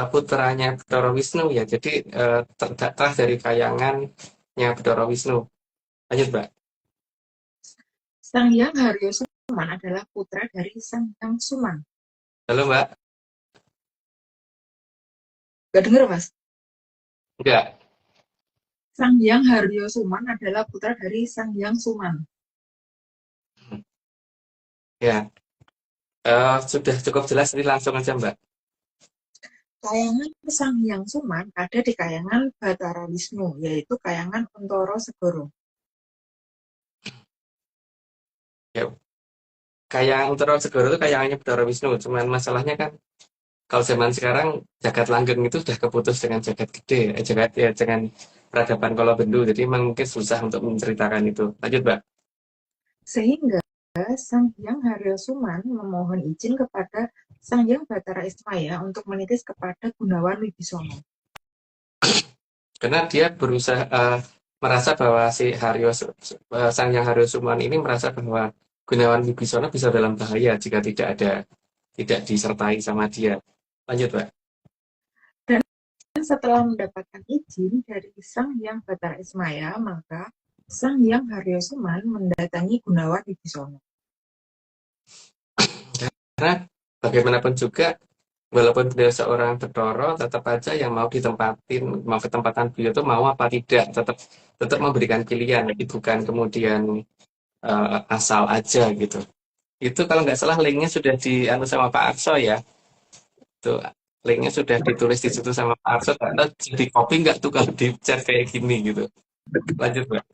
Speaker 2: putranya Bathara Wisnu ya, jadi terdata dari kayangannya Bathara Wisnu. Lanjut, Mbak.
Speaker 3: Sang Hyang Haryo Suman adalah putra dari Sang Hyang Suman.
Speaker 2: Halo, Mbak.
Speaker 3: Gak denger, Mas?
Speaker 2: Enggak.
Speaker 3: Sang Hyang Haryo Suman adalah putra dari Sang Hyang Suman.
Speaker 2: Ya. Sudah cukup jelas, ini langsung aja, Mbak.
Speaker 3: Kayangan Sang Hyang Suman ada di kayangan Bathara Wisnu, yaitu kayangan Untoro Segoro.
Speaker 2: Ya. Kayak Untoro Segoro itu kayangannya Bathara Wisnu, cuman masalahnya kan kalau zaman sekarang Jagat Langgeng itu sudah keputus dengan Jagat Gede, dengan peradaban Kolobendu, jadi memang mungkin susah untuk menceritakan itu. Lanjut, Mbak.
Speaker 3: Sehingga Sang Hyang Haryo Suman memohon izin kepada Sang Hyang Bathara Ismaya untuk menitis kepada Gunawan Wibisono.
Speaker 2: Karena dia berusaha merasa bahwa si Sang Hyang Haryo Suman ini merasa bahwa Gunawan Wibisono bisa dalam bahaya jika tidak disertai sama dia. Lanjut, Mbak.
Speaker 3: Dan setelah mendapatkan izin dari Sang Hyang Bathara Ismaya, maka Sang Hyang Haryo Suman mendatangi Gunawan Wibisono.
Speaker 2: Karena bagaimanapun juga, walaupun beliau seorang Bathara, tetap aja yang mau ketempatan beliau itu mau apa tidak, tetap memberikan pilihan, jadi bukan kemudian asal aja gitu. Itu kalau nggak salah linknya sudah sama Pak Arso ya. Tuh, linknya sudah ditulis di situ sama Pak Arso. Karena jadi copy nggak tuh kalau di chat kayak gini gitu. Lanjut, Mbak.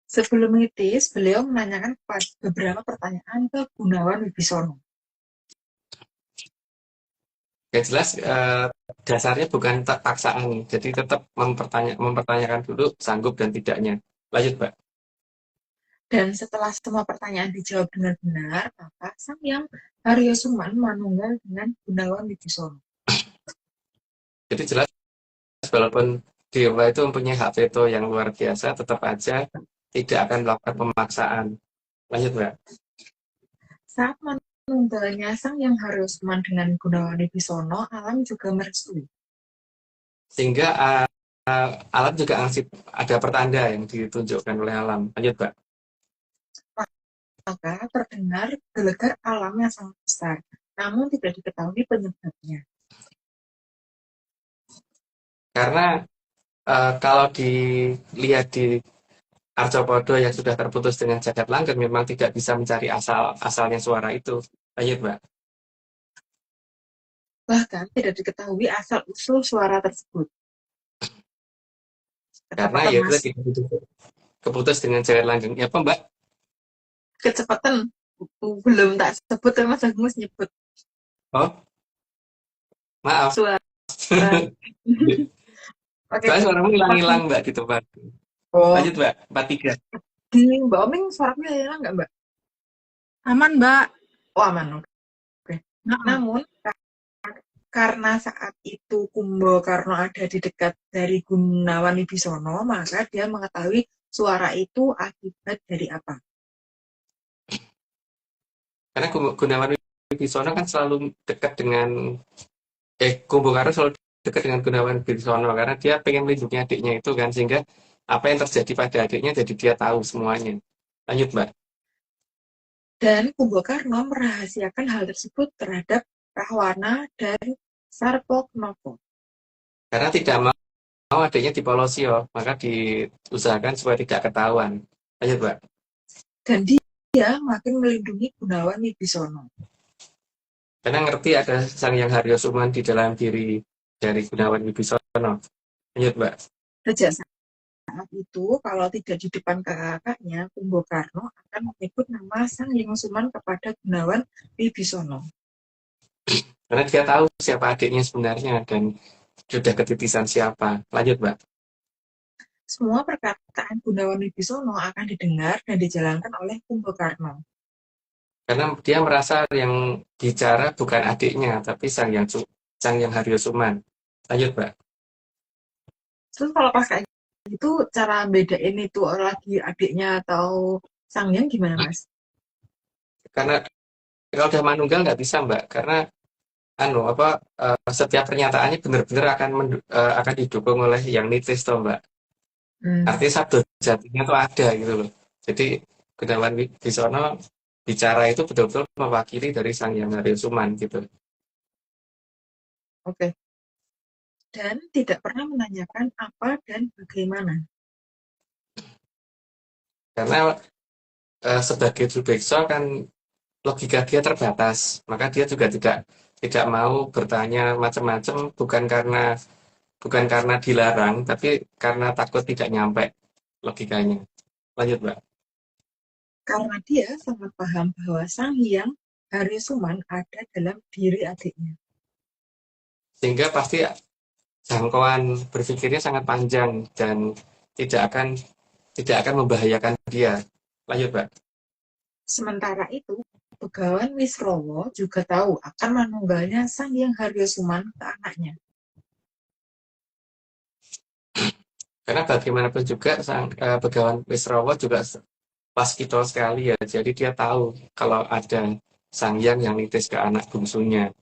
Speaker 3: Sebelum menitis, beliau menanyakan beberapa pertanyaan ke Gunawan Wibisono.
Speaker 2: Yang jelas dasarnya bukan paksaan, jadi tetap mempertanyakan dulu sanggup dan tidaknya. Lanjut, Mbak.
Speaker 3: Dan setelah semua pertanyaan dijawab dengan benar, maka Sang Hyang Haryo Suman manunggal dengan Gunawan Wibisono.
Speaker 2: Jadi jelas walaupun Dewa itu mempunyai hak veto yang luar biasa, tetap aja tidak akan melakukan pemaksaan. Lanjut, Mbak.
Speaker 3: Saat manunggalnya Sang Hyang Haryo Suman dengan Gunawan Wibisono, alam juga merestui.
Speaker 2: Sehingga alam juga ada pertanda yang ditunjukkan oleh alam. Lanjut, Mbak.
Speaker 3: Maka terdengar gelegar alam yang sangat besar, namun tidak diketahui penyebabnya.
Speaker 2: Karena kalau dilihat di Arcopodo yang sudah terputus dengan Jagat Langgeng memang tidak bisa mencari asalnya suara itu. Lanjut, Mbak.
Speaker 3: Bahkan tidak diketahui asal-usul suara tersebut.
Speaker 2: Karena ya itu keputus dengan Jagat Langgeng. Ya, apa, Mbak?
Speaker 3: Kecepatan belum tak sebut, Mas Agus nyebut.
Speaker 2: Oh, maaf.
Speaker 3: Suara. Oke.
Speaker 2: Soalnya suaramu hilang-hilang, Mbak, di tempat.
Speaker 3: Oh.
Speaker 2: Lanjut, Mbak. 43.
Speaker 3: Di Mbak Oming suaranya hilang nggak, Mbak?
Speaker 1: Aman, Mbak.
Speaker 3: Oh, aman. Namun karena saat itu Kumbakarna ada di dekat dari Gunawan Wibisono, maka dia mengetahui suara itu akibat dari apa.
Speaker 2: Karena Gunawan Wibisono kan selalu dekat dengan Kumbakarna selalu dekat dengan Gunawan Wibisono karena dia pengen melindungi adiknya itu kan, sehingga apa yang terjadi pada adiknya jadi dia tahu semuanya. Lanjut, Mbak.
Speaker 3: Dan Kumbakarna merahasiakan hal tersebut terhadap Rahwana dan Sarpoknoko.
Speaker 2: Karena tidak mau adiknya dipolosio, maka diusahakan supaya tidak ketahuan. Lanjut, Mbak.
Speaker 3: Dan dia makin melindungi Gunawan Wibisono.
Speaker 2: Karena ngerti ada Sang Hyang Haryosuman di dalam diri dari Gunawan Wibisono. Lanjut, Mbak.
Speaker 3: Sejak saat itu, kalau tidak di depan kakaknya, Kumbakarna akan menyebut nama Sang Hyang Suman kepada Gunawan Wibisono.
Speaker 2: Karena dia tahu siapa adiknya sebenarnya dan sudah ketitisan siapa. Lanjut, Mbak.
Speaker 3: Semua perkataan Gunawan Wibisono akan didengar dan dijalankan oleh Kumbakarna.
Speaker 2: Karena dia merasa yang bicara bukan adiknya, tapi Sang Hyang Haryosuman. Lanjut, Mbak.
Speaker 3: Terus kalau pas kayak gitu, cara bedain itu lagi adiknya atau Sang Hyang gimana, Mas?
Speaker 2: Karena kalau udah manunggal nggak bisa, Mbak. Karena setiap pernyataannya benar-benar akan didukung oleh yang nitis, toh, Mbak. Artinya sabda jatinya tuh ada gitu loh. Jadi Gunawan Wibisono bicara itu betul-betul mewakili dari Sang Hyang Haryosuman gitu.
Speaker 3: Oke. Dan tidak pernah menanyakan apa dan bagaimana.
Speaker 2: Karena sebagai Drubeksa kan logika dia terbatas, maka dia juga tidak mau bertanya macam-macam, bukan karena dilarang, tapi karena takut tidak nyampe logikanya. Lanjut, Mbak.
Speaker 3: Karena dia sangat paham bahwa Sang Hyang Haryosuman ada dalam diri adiknya.
Speaker 2: Sehingga pasti jangkauan berpikirnya sangat panjang dan tidak akan membahayakan dia. Lanjut, Mbak.
Speaker 3: Sementara itu, Begawan Wisrowo juga tahu akan manunggalnya Sang Hyang Haryosuman ke anaknya.
Speaker 2: Karena bagaimanapun juga Begawan Wisrowo juga waskito sekali ya, jadi dia tahu kalau ada Sang Hyang yang nitis ke anak bungsunya.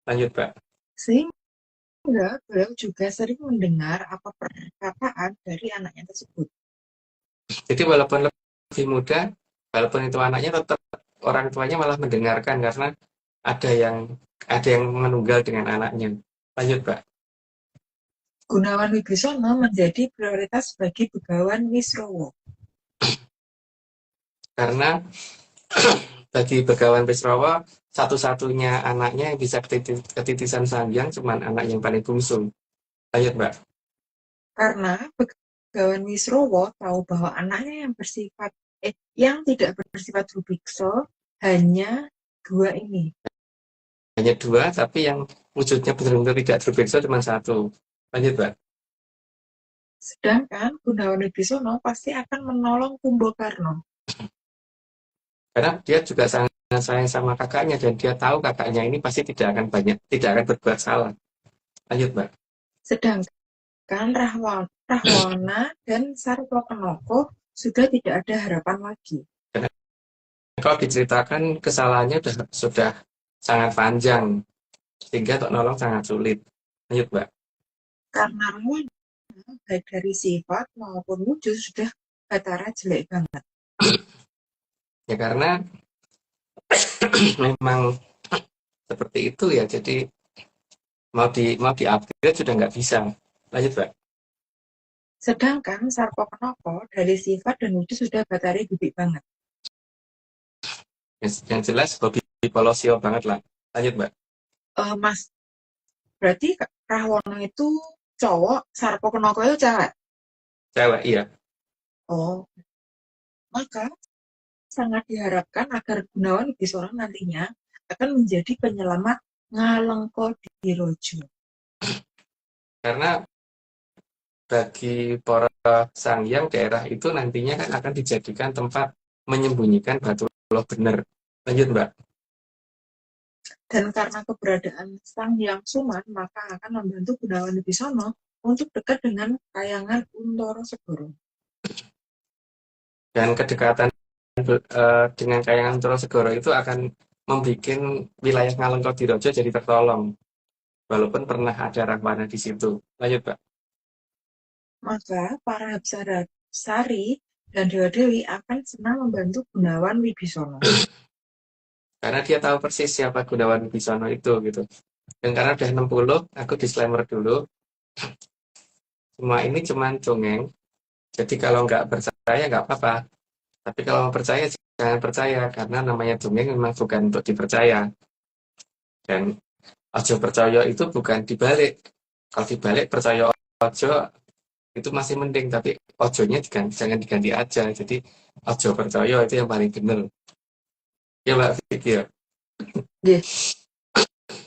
Speaker 2: Lanjut, Mbak.
Speaker 3: Sehingga beliau juga sering mendengar apa perkataan dari anaknya tersebut.
Speaker 2: Jadi walaupun lebih muda, walaupun itu anaknya, tetap orang tuanya malah mendengarkan karena ada yang menunggal dengan anaknya. Lanjut, Mbak.
Speaker 3: Gunawan Wibisono menjadi prioritas bagi Begawan Wisrowo.
Speaker 2: Karena bagi Begawan Wisrowo, satu-satunya anaknya yang bisa ketitisan Sang Hyang cuma anak yang paling bungsu. Lanjut, Mbak.
Speaker 3: Karena Begawan Wisrowo tahu bahwa anaknya yang tidak bersifat Drubeksa hanya dua ini.
Speaker 2: Hanya dua, tapi yang wujudnya benar-benar tidak Drubeksa cuma satu. Lanjut, Mbak.
Speaker 3: Sedangkan Gunawan Wibisono pasti akan menolong Kumbakarna.
Speaker 2: Karena dia juga sangat sayang sama kakaknya dan dia tahu kakaknya ini pasti tidak akan berbuat salah. Lanjut, Mbak.
Speaker 3: Sedangkan Rahwana dan Sarpoknoko sudah tidak ada harapan lagi.
Speaker 2: Kalau diceritakan kesalahannya sudah sangat panjang, sehingga untuk nolong sangat sulit. Lanjut, Mbak.
Speaker 3: Karena Rahwana baik dari sifat maupun wujud sudah Batara jelek banget.
Speaker 2: Ya karena memang seperti itu ya, jadi mau di-upgrade sudah nggak bisa. Lanjut, Mbak.
Speaker 3: Sedangkan Sarpoknoko dari sifat dan wujud sudah Batari bibik banget.
Speaker 2: Yang jelas hobi polosio banget lah. Lanjut, Mbak.
Speaker 3: Mas, berarti Rahwana itu cowok, Sarpoknoko itu cewek?
Speaker 2: Cewek, iya.
Speaker 3: Oh, maka sangat diharapkan agar Gunawan Wibisono nantinya akan menjadi penyelamat Ngalengka Dirojo.
Speaker 2: Karena bagi para Sang Hyang, daerah itu nantinya kan akan dijadikan tempat menyembunyikan batu loh bener. Lanjut, Mbak.
Speaker 3: Dan karena keberadaan Sang Hyang Suman, maka akan membantu Gunawan Wibisono untuk dekat dengan Kayangan Untoro Segoro.
Speaker 2: Dan kedekatan dengan Kayangan Untoro Segoro itu akan membuat wilayah Ngalengkodirojo jadi tertolong. Walaupun pernah ada Rahwana di situ. Lanjut, Pak.
Speaker 3: Maka para Hapsara Sari dan Dewa-Dewi akan senang membantu Gunawan Wibisono.
Speaker 2: Karena dia tahu persis siapa Gunawan Wibisono itu gitu. Dan karena udah 60, aku disclaimer dulu. Semua ini cuma dongeng. Jadi kalau nggak percaya nggak apa-apa. Tapi kalau mau percaya jangan percaya karena namanya dongeng memang bukan untuk dipercaya. Dan ojo percaya itu bukan dibalik. Kalau dibalik percaya ojo itu masih mending, tapi ojonya jangan diganti aja. Jadi ojo percaya itu yang paling bener. Ya Mbak Vicky ya.
Speaker 3: Iya,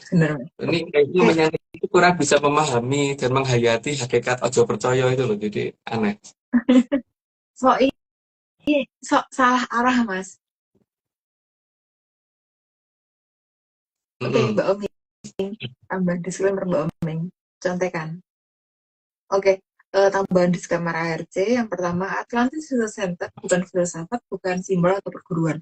Speaker 3: bener.
Speaker 2: Ini kayaknya menyanyi itu kurang bisa memahami dan menghayati hakikat ojo percaya itu loh. Jadi aneh.
Speaker 3: So, salah arah, Mas. Oke, Mbak Oming. Tambah disclaimer Mbak Oming. Contekan. Oke, tambahan disclaimer ARC. Yang pertama, Atlantis Research Center bukan filsafat, bukan simbol atau perguruan.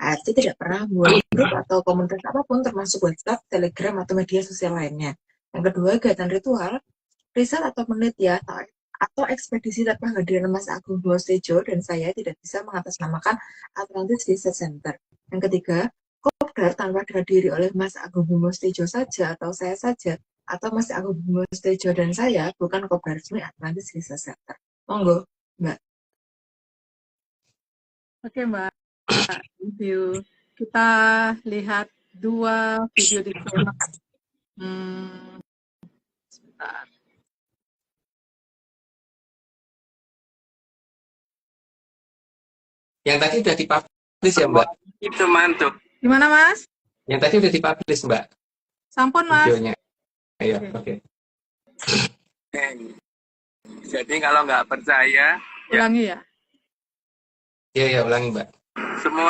Speaker 3: ARC tidak pernah membuat grup atau komunitas apapun termasuk WhatsApp, Telegram, atau media sosial lainnya. Yang kedua, kegiatan ritual, riset atau penelitian atau ekspedisi tanpa kehadiran Mas Agung Bimo Tejo dan saya tidak bisa mengatasnamakan Atlantis Research Center. Yang ketiga, Kopdar tanpa dihadiri oleh Mas Agung Bimo Tejo saja atau saya saja, atau Mas Agung Bimo Tejo dan saya bukan Kopdar resmi Atlantis Research Center. Monggo, Mbak.
Speaker 1: Oke, Mbak. Thank you. Kita lihat 2 video disclaimer. Sebentar.
Speaker 2: Yang tadi udah dipublish ya Mbak?
Speaker 4: Itu mantap.
Speaker 1: Gimana, Mas?
Speaker 2: Yang tadi udah dipublish Mbak?
Speaker 1: Sampun, Mas.
Speaker 2: Videonya. Iya, oke.
Speaker 4: Jadi kalau nggak percaya,
Speaker 1: Ulangi ya.
Speaker 2: Iya, ulangi Mbak.
Speaker 4: semua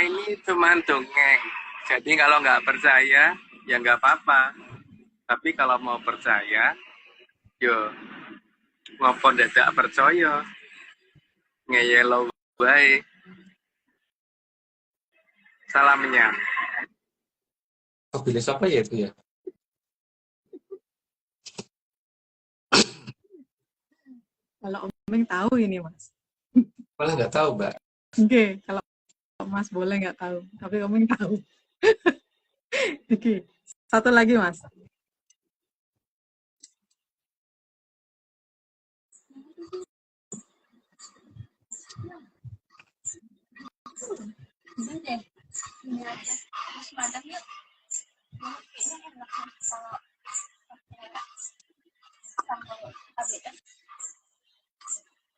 Speaker 4: ini cuma dongeng. Jadi kalau nggak percaya, ya nggak apa-apa. Tapi kalau mau percaya, yo ngopo dadak percaya. Ngeyelo baik. Salamnya.
Speaker 2: Oh, pilih siapa ya itu ya?
Speaker 1: Kalau Omeng tahu ini, Mas.
Speaker 2: Malah nggak tahu Mbak.
Speaker 1: Oke, kalau Mas boleh nggak tahu, tapi Omeng tahu. Oke, satu lagi, Mas.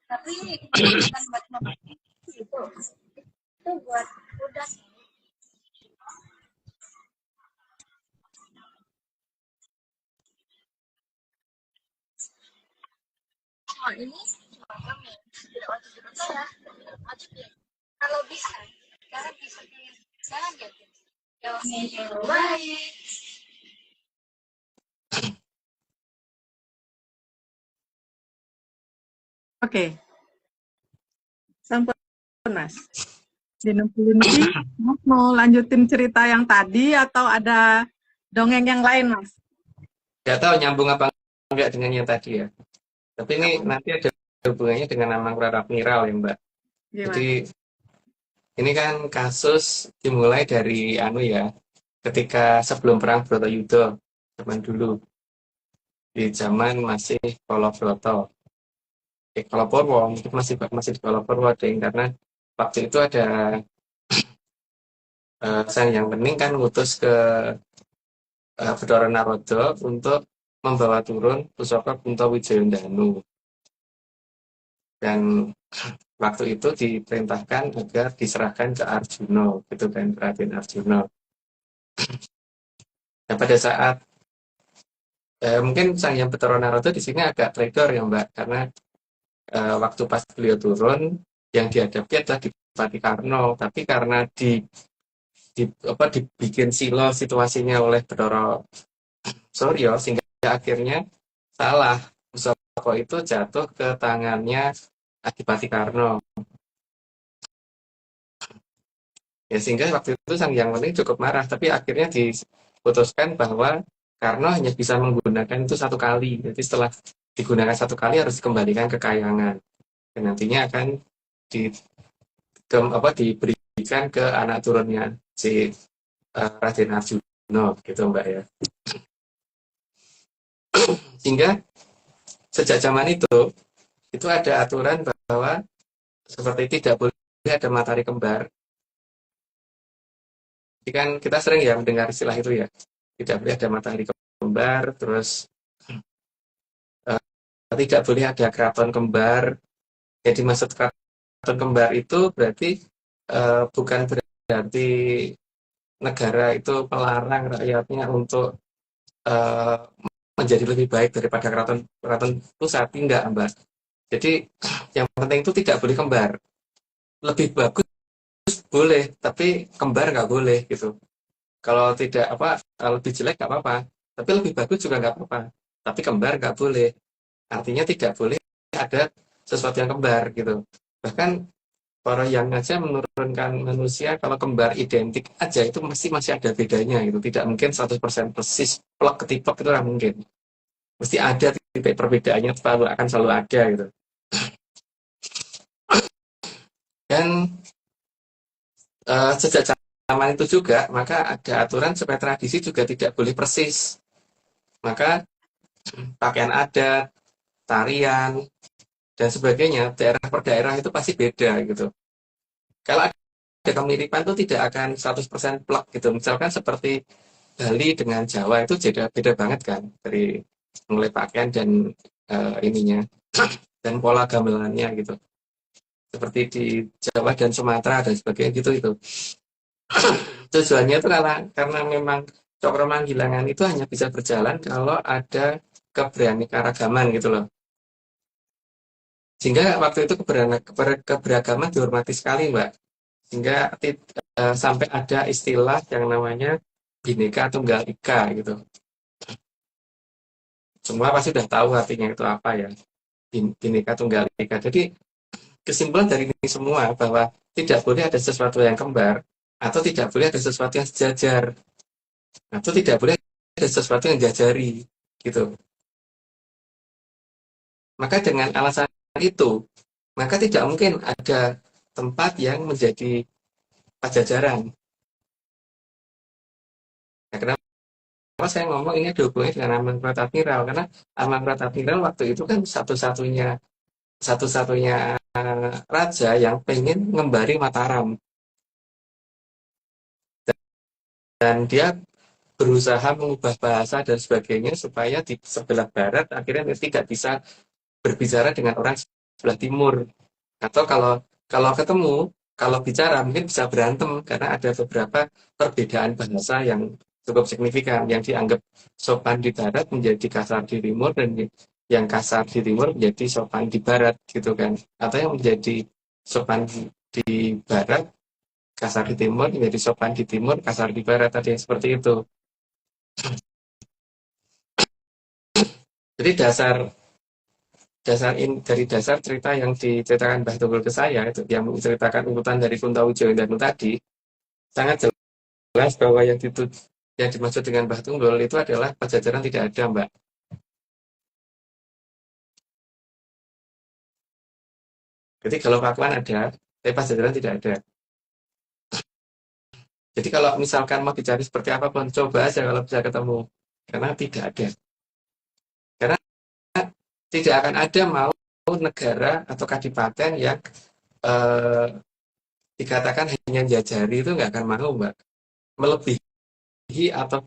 Speaker 6: Tapi bukan buat memperbaiki itu buat udah. Oh ini cuma kami tidak wajib dipercaya, tidak wajib ya. Kalau bisa, jangan jadi jawabnya yang baik.
Speaker 1: Oke. Sampun, Mas. Di 60 ini, Mas mau lanjutin cerita yang tadi atau ada dongeng yang lain, Mas?
Speaker 2: Nggak tahu nyambung apa enggak dengan yang tadi ya. Tapi ini nanti ada hubungannya dengan Amang Rarapniral ya Mbak.
Speaker 1: Gimana?
Speaker 2: Jadi ini kan kasus dimulai dari ketika sebelum perang Bratayuda zaman dulu, di zaman masih Koloproto. Koloporwo mungkin masih di Koloporwo deh, karena waktu itu ada Sang Hyang Wening kan ngutus ke Bathara Narada untuk membawa turun pusaka Kunto Wijayandanu. Dan waktu itu diperintahkan agar diserahkan ke Arjuna, gitu kan, Raden Arjuna. Dan pada saat mungkin Sang Hyang Bathara Narada di sini agak trigger ya Mbak, karena waktu pas beliau turun yang dihadapi adalah Dipati Karna, tapi karena di dibikin silo situasinya oleh Bathara Suryo sehingga akhirnya salah. Pusaka itu jatuh ke tangannya Adipati Karna. Ya sehingga waktu itu Sang Hyang Wening cukup marah, tapi akhirnya diputuskan bahwa Karna hanya bisa menggunakan itu satu kali. Jadi setelah digunakan satu kali harus dikembalikan ke Kahyangan. Dan nantinya akan diberikan ke anak turunnya si Raden Arjuna gitu Mbak ya. Sehingga sejak zaman itu ada aturan bahwa seperti tidak boleh ada matahari kembar. Jadi kan kita sering ya mendengar istilah itu ya, tidak boleh ada matahari kembar, terus tidak boleh ada keraton kembar. Yang dimaksud keraton kembar itu berarti bukan berarti negara itu melarang rakyatnya untuk menjadi lebih baik daripada keraton pusat, enggak Mbak. Jadi yang penting itu tidak boleh kembar. Lebih bagus boleh, tapi kembar nggak boleh gitu. Kalau tidak lebih jelek nggak apa-apa, tapi lebih bagus juga nggak apa-apa. Tapi kembar nggak boleh. Artinya tidak boleh ada sesuatu yang kembar gitu. Bahkan para yang aja menurunkan manusia kalau kembar identik aja itu masih ada bedanya gitu. Tidak mungkin 100% persis plek ketiplek itu nggak mungkin. Mesti ada titik perbedaannya, akan selalu ada gitu. Dan sejak zaman itu juga maka ada aturan supaya tradisi juga tidak boleh persis. Maka pakaian adat, tarian, dan sebagainya daerah per daerah itu pasti beda gitu. Kalau ada kemiripan itu tidak akan 100% plek gitu. Misalkan seperti Bali dengan Jawa itu beda banget kan, dari mulai pakaian dan ininya dan pola gamelannya gitu. Seperti di Jawa dan Sumatera dan sebagainya gitu itu. Tujuannya itu karena memang Cokro Manggilangan itu hanya bisa berjalan kalau ada keberaneka-ragaman gitu loh. Sehingga waktu itu keberagaman dihormati sekali Mbak. Sehingga sampai ada istilah yang namanya Bhinneka Tunggal Ika gitu. Semua pasti sudah tahu artinya itu apa ya, Bhinneka Tunggal Ika. Jadi kesimpulan dari ini semua bahwa tidak boleh ada sesuatu yang kembar, atau tidak boleh ada sesuatu yang sejajar, atau tidak boleh ada sesuatu yang jajari gitu. Maka dengan alasan itu, maka tidak mungkin ada tempat yang menjadi pajajaran. Nah, kenapa saya ngomong ini ada hubungannya dengan Amangkurat Admiral? Karena Amangkurat Admiral waktu itu kan satu-satunya raja yang pengen ngembari Mataram. Dan dia berusaha mengubah bahasa dan sebagainya supaya di sebelah barat akhirnya tidak bisa berbicara dengan orang sebelah timur. Atau kalau ketemu, kalau bicara mungkin bisa berantem karena ada beberapa perbedaan bahasa yang cukup signifikan. Yang dianggap sopan di barat menjadi kasar di timur, dan yang kasar di timur menjadi sopan di barat gitu kan. Atau yang menjadi sopan di barat kasar di timur menjadi sopan di timur, kasar di barat, ada yang seperti itu. Jadi dari dasar cerita yang diceritakan Mbah Tunggul ke saya itu, yang menceritakan urutan dari Kuntawujo dan tadi, sangat jelas bahwa yang dimaksud dengan Mbah Tunggul itu adalah Pajajaran tidak ada, Mbak. Jadi kalau Pakuan ada, tapi Pajajaran tidak ada. Jadi kalau misalkan mau dicari seperti apapun, coba aja kalau bisa ketemu. Karena tidak ada. Karena tidak akan ada mau negara atau kadipaten yang dikatakan hanya jajari, itu nggak akan mau Mbak. Melebihi atau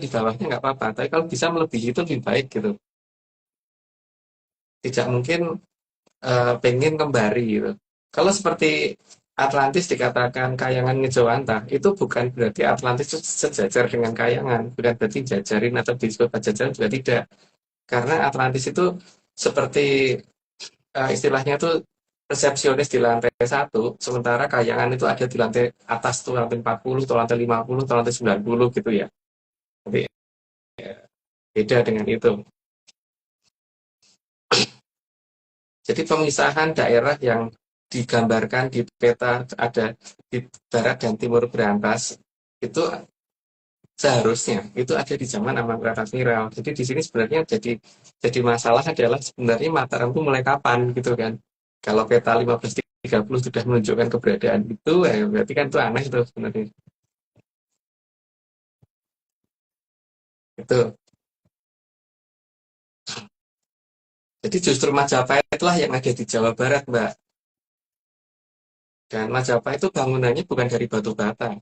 Speaker 2: di bawahnya nggak apa-apa. Tapi kalau bisa melebihi itu lebih baik gitu. Tidak mungkin pengen kembali gitu. Kalau seperti Atlantis dikatakan Kahyangan Ngejawantah, itu bukan berarti Atlantis itu sejajar dengan Kahyangan, bukan berarti jajarin atau disebut Pajajaran, juga tidak. Karena Atlantis itu seperti istilahnya itu resepsionis di lantai 1, sementara Kayangan itu ada di lantai atas tuh, lantai 40, atau lantai 50, atau lantai 90 gitu ya. Jadi beda dengan itu. Jadi pemisahan daerah yang digambarkan di peta ada di barat dan timur berantas itu seharusnya itu ada di zaman Amangkurat Admiral. Jadi di sini sebenarnya jadi masalah adalah sebenarnya Mataram itu mulai kapan gitu kan. Kalau peta 1530 sudah menunjukkan keberadaan itu, berarti kan itu aneh itu sebenarnya. Itu. Jadi justru Majapahit lah yang ada di Jawa Barat, Mbak. Dan Majapahit itu bangunannya bukan dari batu bata.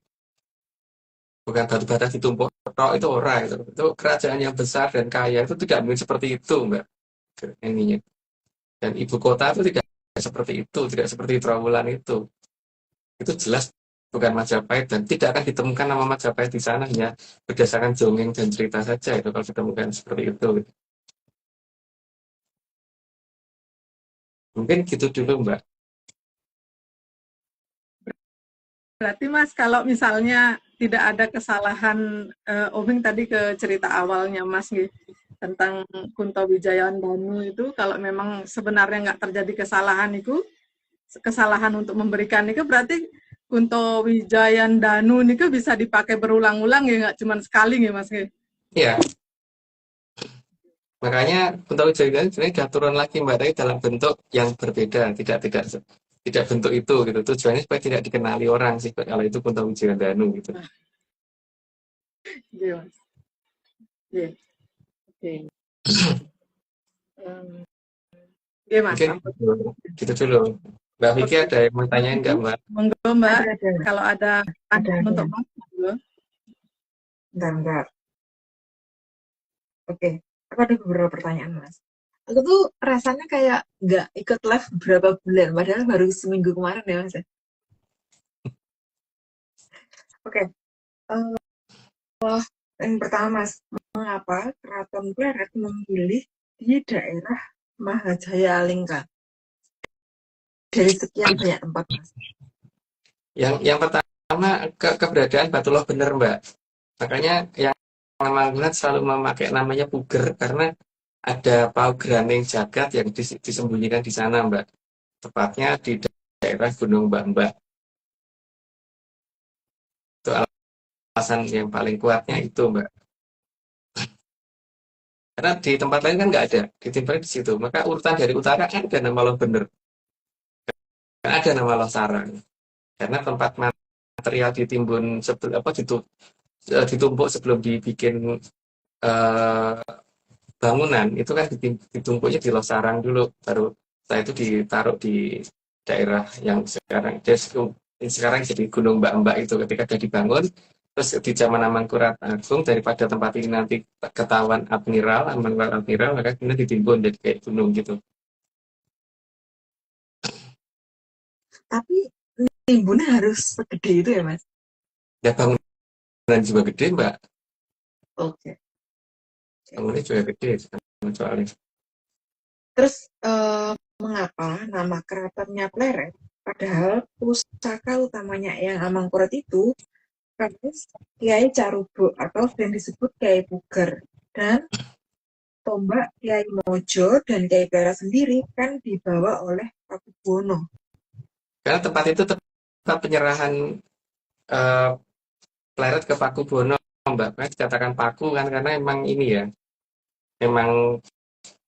Speaker 2: Bukan batu bata ditumpuk tok, itu ora itu. Itu kerajaan yang besar dan kaya itu tidak mungkin seperti itu, Mbak. Ininya. Dan ibu kota itu tidak seperti itu, tidak seperti Trawulan itu. Itu jelas bukan Majapahit dan tidak akan ditemukan nama Majapahit di sana, hanya berdasarkan dongeng dan cerita saja itu kalau ditemukan seperti itu. Mungkin gitu dulu, Mbak.
Speaker 1: Berarti Mas, kalau misalnya tidak ada kesalahan, Oming tadi ke cerita awalnya Mas tentang Kunto Wijayandanu itu, kalau memang sebenarnya nggak terjadi kesalahan untuk memberikan itu, berarti Kunto Wijayandanu itu bisa dipakai berulang-ulang ya, nggak cuma sekali ya Mas?
Speaker 2: Iya, makanya Kunto Wijayandanu sebenarnya sudah turun lagi, Mbak, tapi dalam bentuk yang berbeda, tidak bentuk itu gitu. Tujuannya supaya tidak dikenali orang sih kalau itu Kunto Wijayandanu gitu.
Speaker 1: Iya Mas. Iya. Oke. Iya Mas.
Speaker 2: Mungkin gitu dulu. Mbak Vicky ada yang mau tanyain nggak, Mbak?
Speaker 1: Monggo Mbak,
Speaker 3: Ada.
Speaker 1: kalau ada pertanyaan untuk Mas, monggo.
Speaker 3: Bentar. Oke, aku ada beberapa pertanyaan, Mas. Aku tuh rasanya kayak nggak ikut live beberapa bulan, padahal baru seminggu kemarin ya, Mas. Oke, yang pertama, Mas, mengapa Keraton Pleret memilih di daerah Mahajaya Alengka dari sekian banyak tempat, Mas?
Speaker 2: Yang pertama keberadaan Batuloh bener, Mbak. Makanya yang Mangkurat selalu memakai namanya Puger karena ada paugeran jagat yang disembunyikan di sana, Mbak. Tepatnya di daerah Gunung Mbak. Itu alasan yang paling kuatnya itu, Mbak. Karena di tempat lain kan nggak ada, ditimpannya di situ. Maka urutan dari utara kan ada nama Loh Bener, kan ada nama Loh Sarang. Karena tempat material ditimbun sebelum ditumpuk sebelum dibikin bangunan itu kan ditumpuknya di Loh Sarang dulu, baru setelah itu ditaruh di daerah yang sekarang jadi Gunung Mbak itu ketika sudah dibangun. Terus di zaman Amangkurat Agung, daripada tempat ini nanti ketahuan Amangkurat Admiral, maka kemudian ditimbun jadi kayak gunung gitu.
Speaker 3: Tapi timbunnya harus segede itu ya, Mas?
Speaker 2: Ya bangunan juga gede, Mbak.
Speaker 3: Oke.
Speaker 2: Bangunannya juga gede soalnya.
Speaker 3: Terus mengapa nama keratonnya Pleret, padahal pusaka utamanya yang Amangkurat itu Kiai Carubo atau yang disebut Kiai Puger, dan tombak Kiai Mojo dan Kiai Pleret sendiri kan dibawa oleh Pakubuwono.
Speaker 2: Karena tempat itu tempat penyerahan Pleret ke Pakubuwono, Mbak. Kan dikatakan Paku kan karena emang ini ya, emang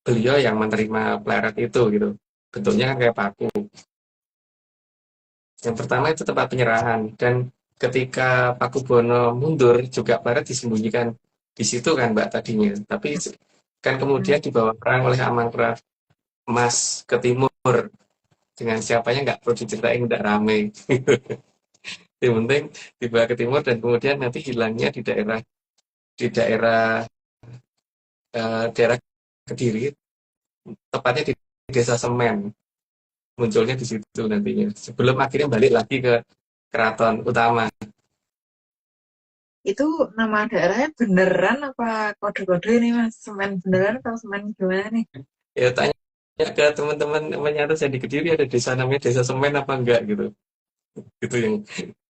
Speaker 2: beliau yang menerima Pleret itu gitu. Bentuknya kan kayak paku. Yang pertama itu tempat penyerahan, dan ketika Pakubuwono mundur juga Pleret disembunyikan di situ kan, Mbak, tadinya. Tapi kan kemudian dibawa perang oleh Amangkurat Mas ke timur. Dengan siapanya nggak perlu diceritain, nggak rame. Yang penting dibawa ke timur dan kemudian nanti hilangnya di daerah Kediri, tepatnya di Desa Semen. Munculnya di situ nantinya. Sebelum akhirnya balik lagi ke keraton utama.
Speaker 3: Itu nama daerahnya beneran apa kode-kode ini, Mas? Semen beneran atau semen gimana nih?
Speaker 2: Ya tanya ke teman-teman menyatu jadi Kediri ada desa namanya Desa Semen apa enggak gitu. Itu yang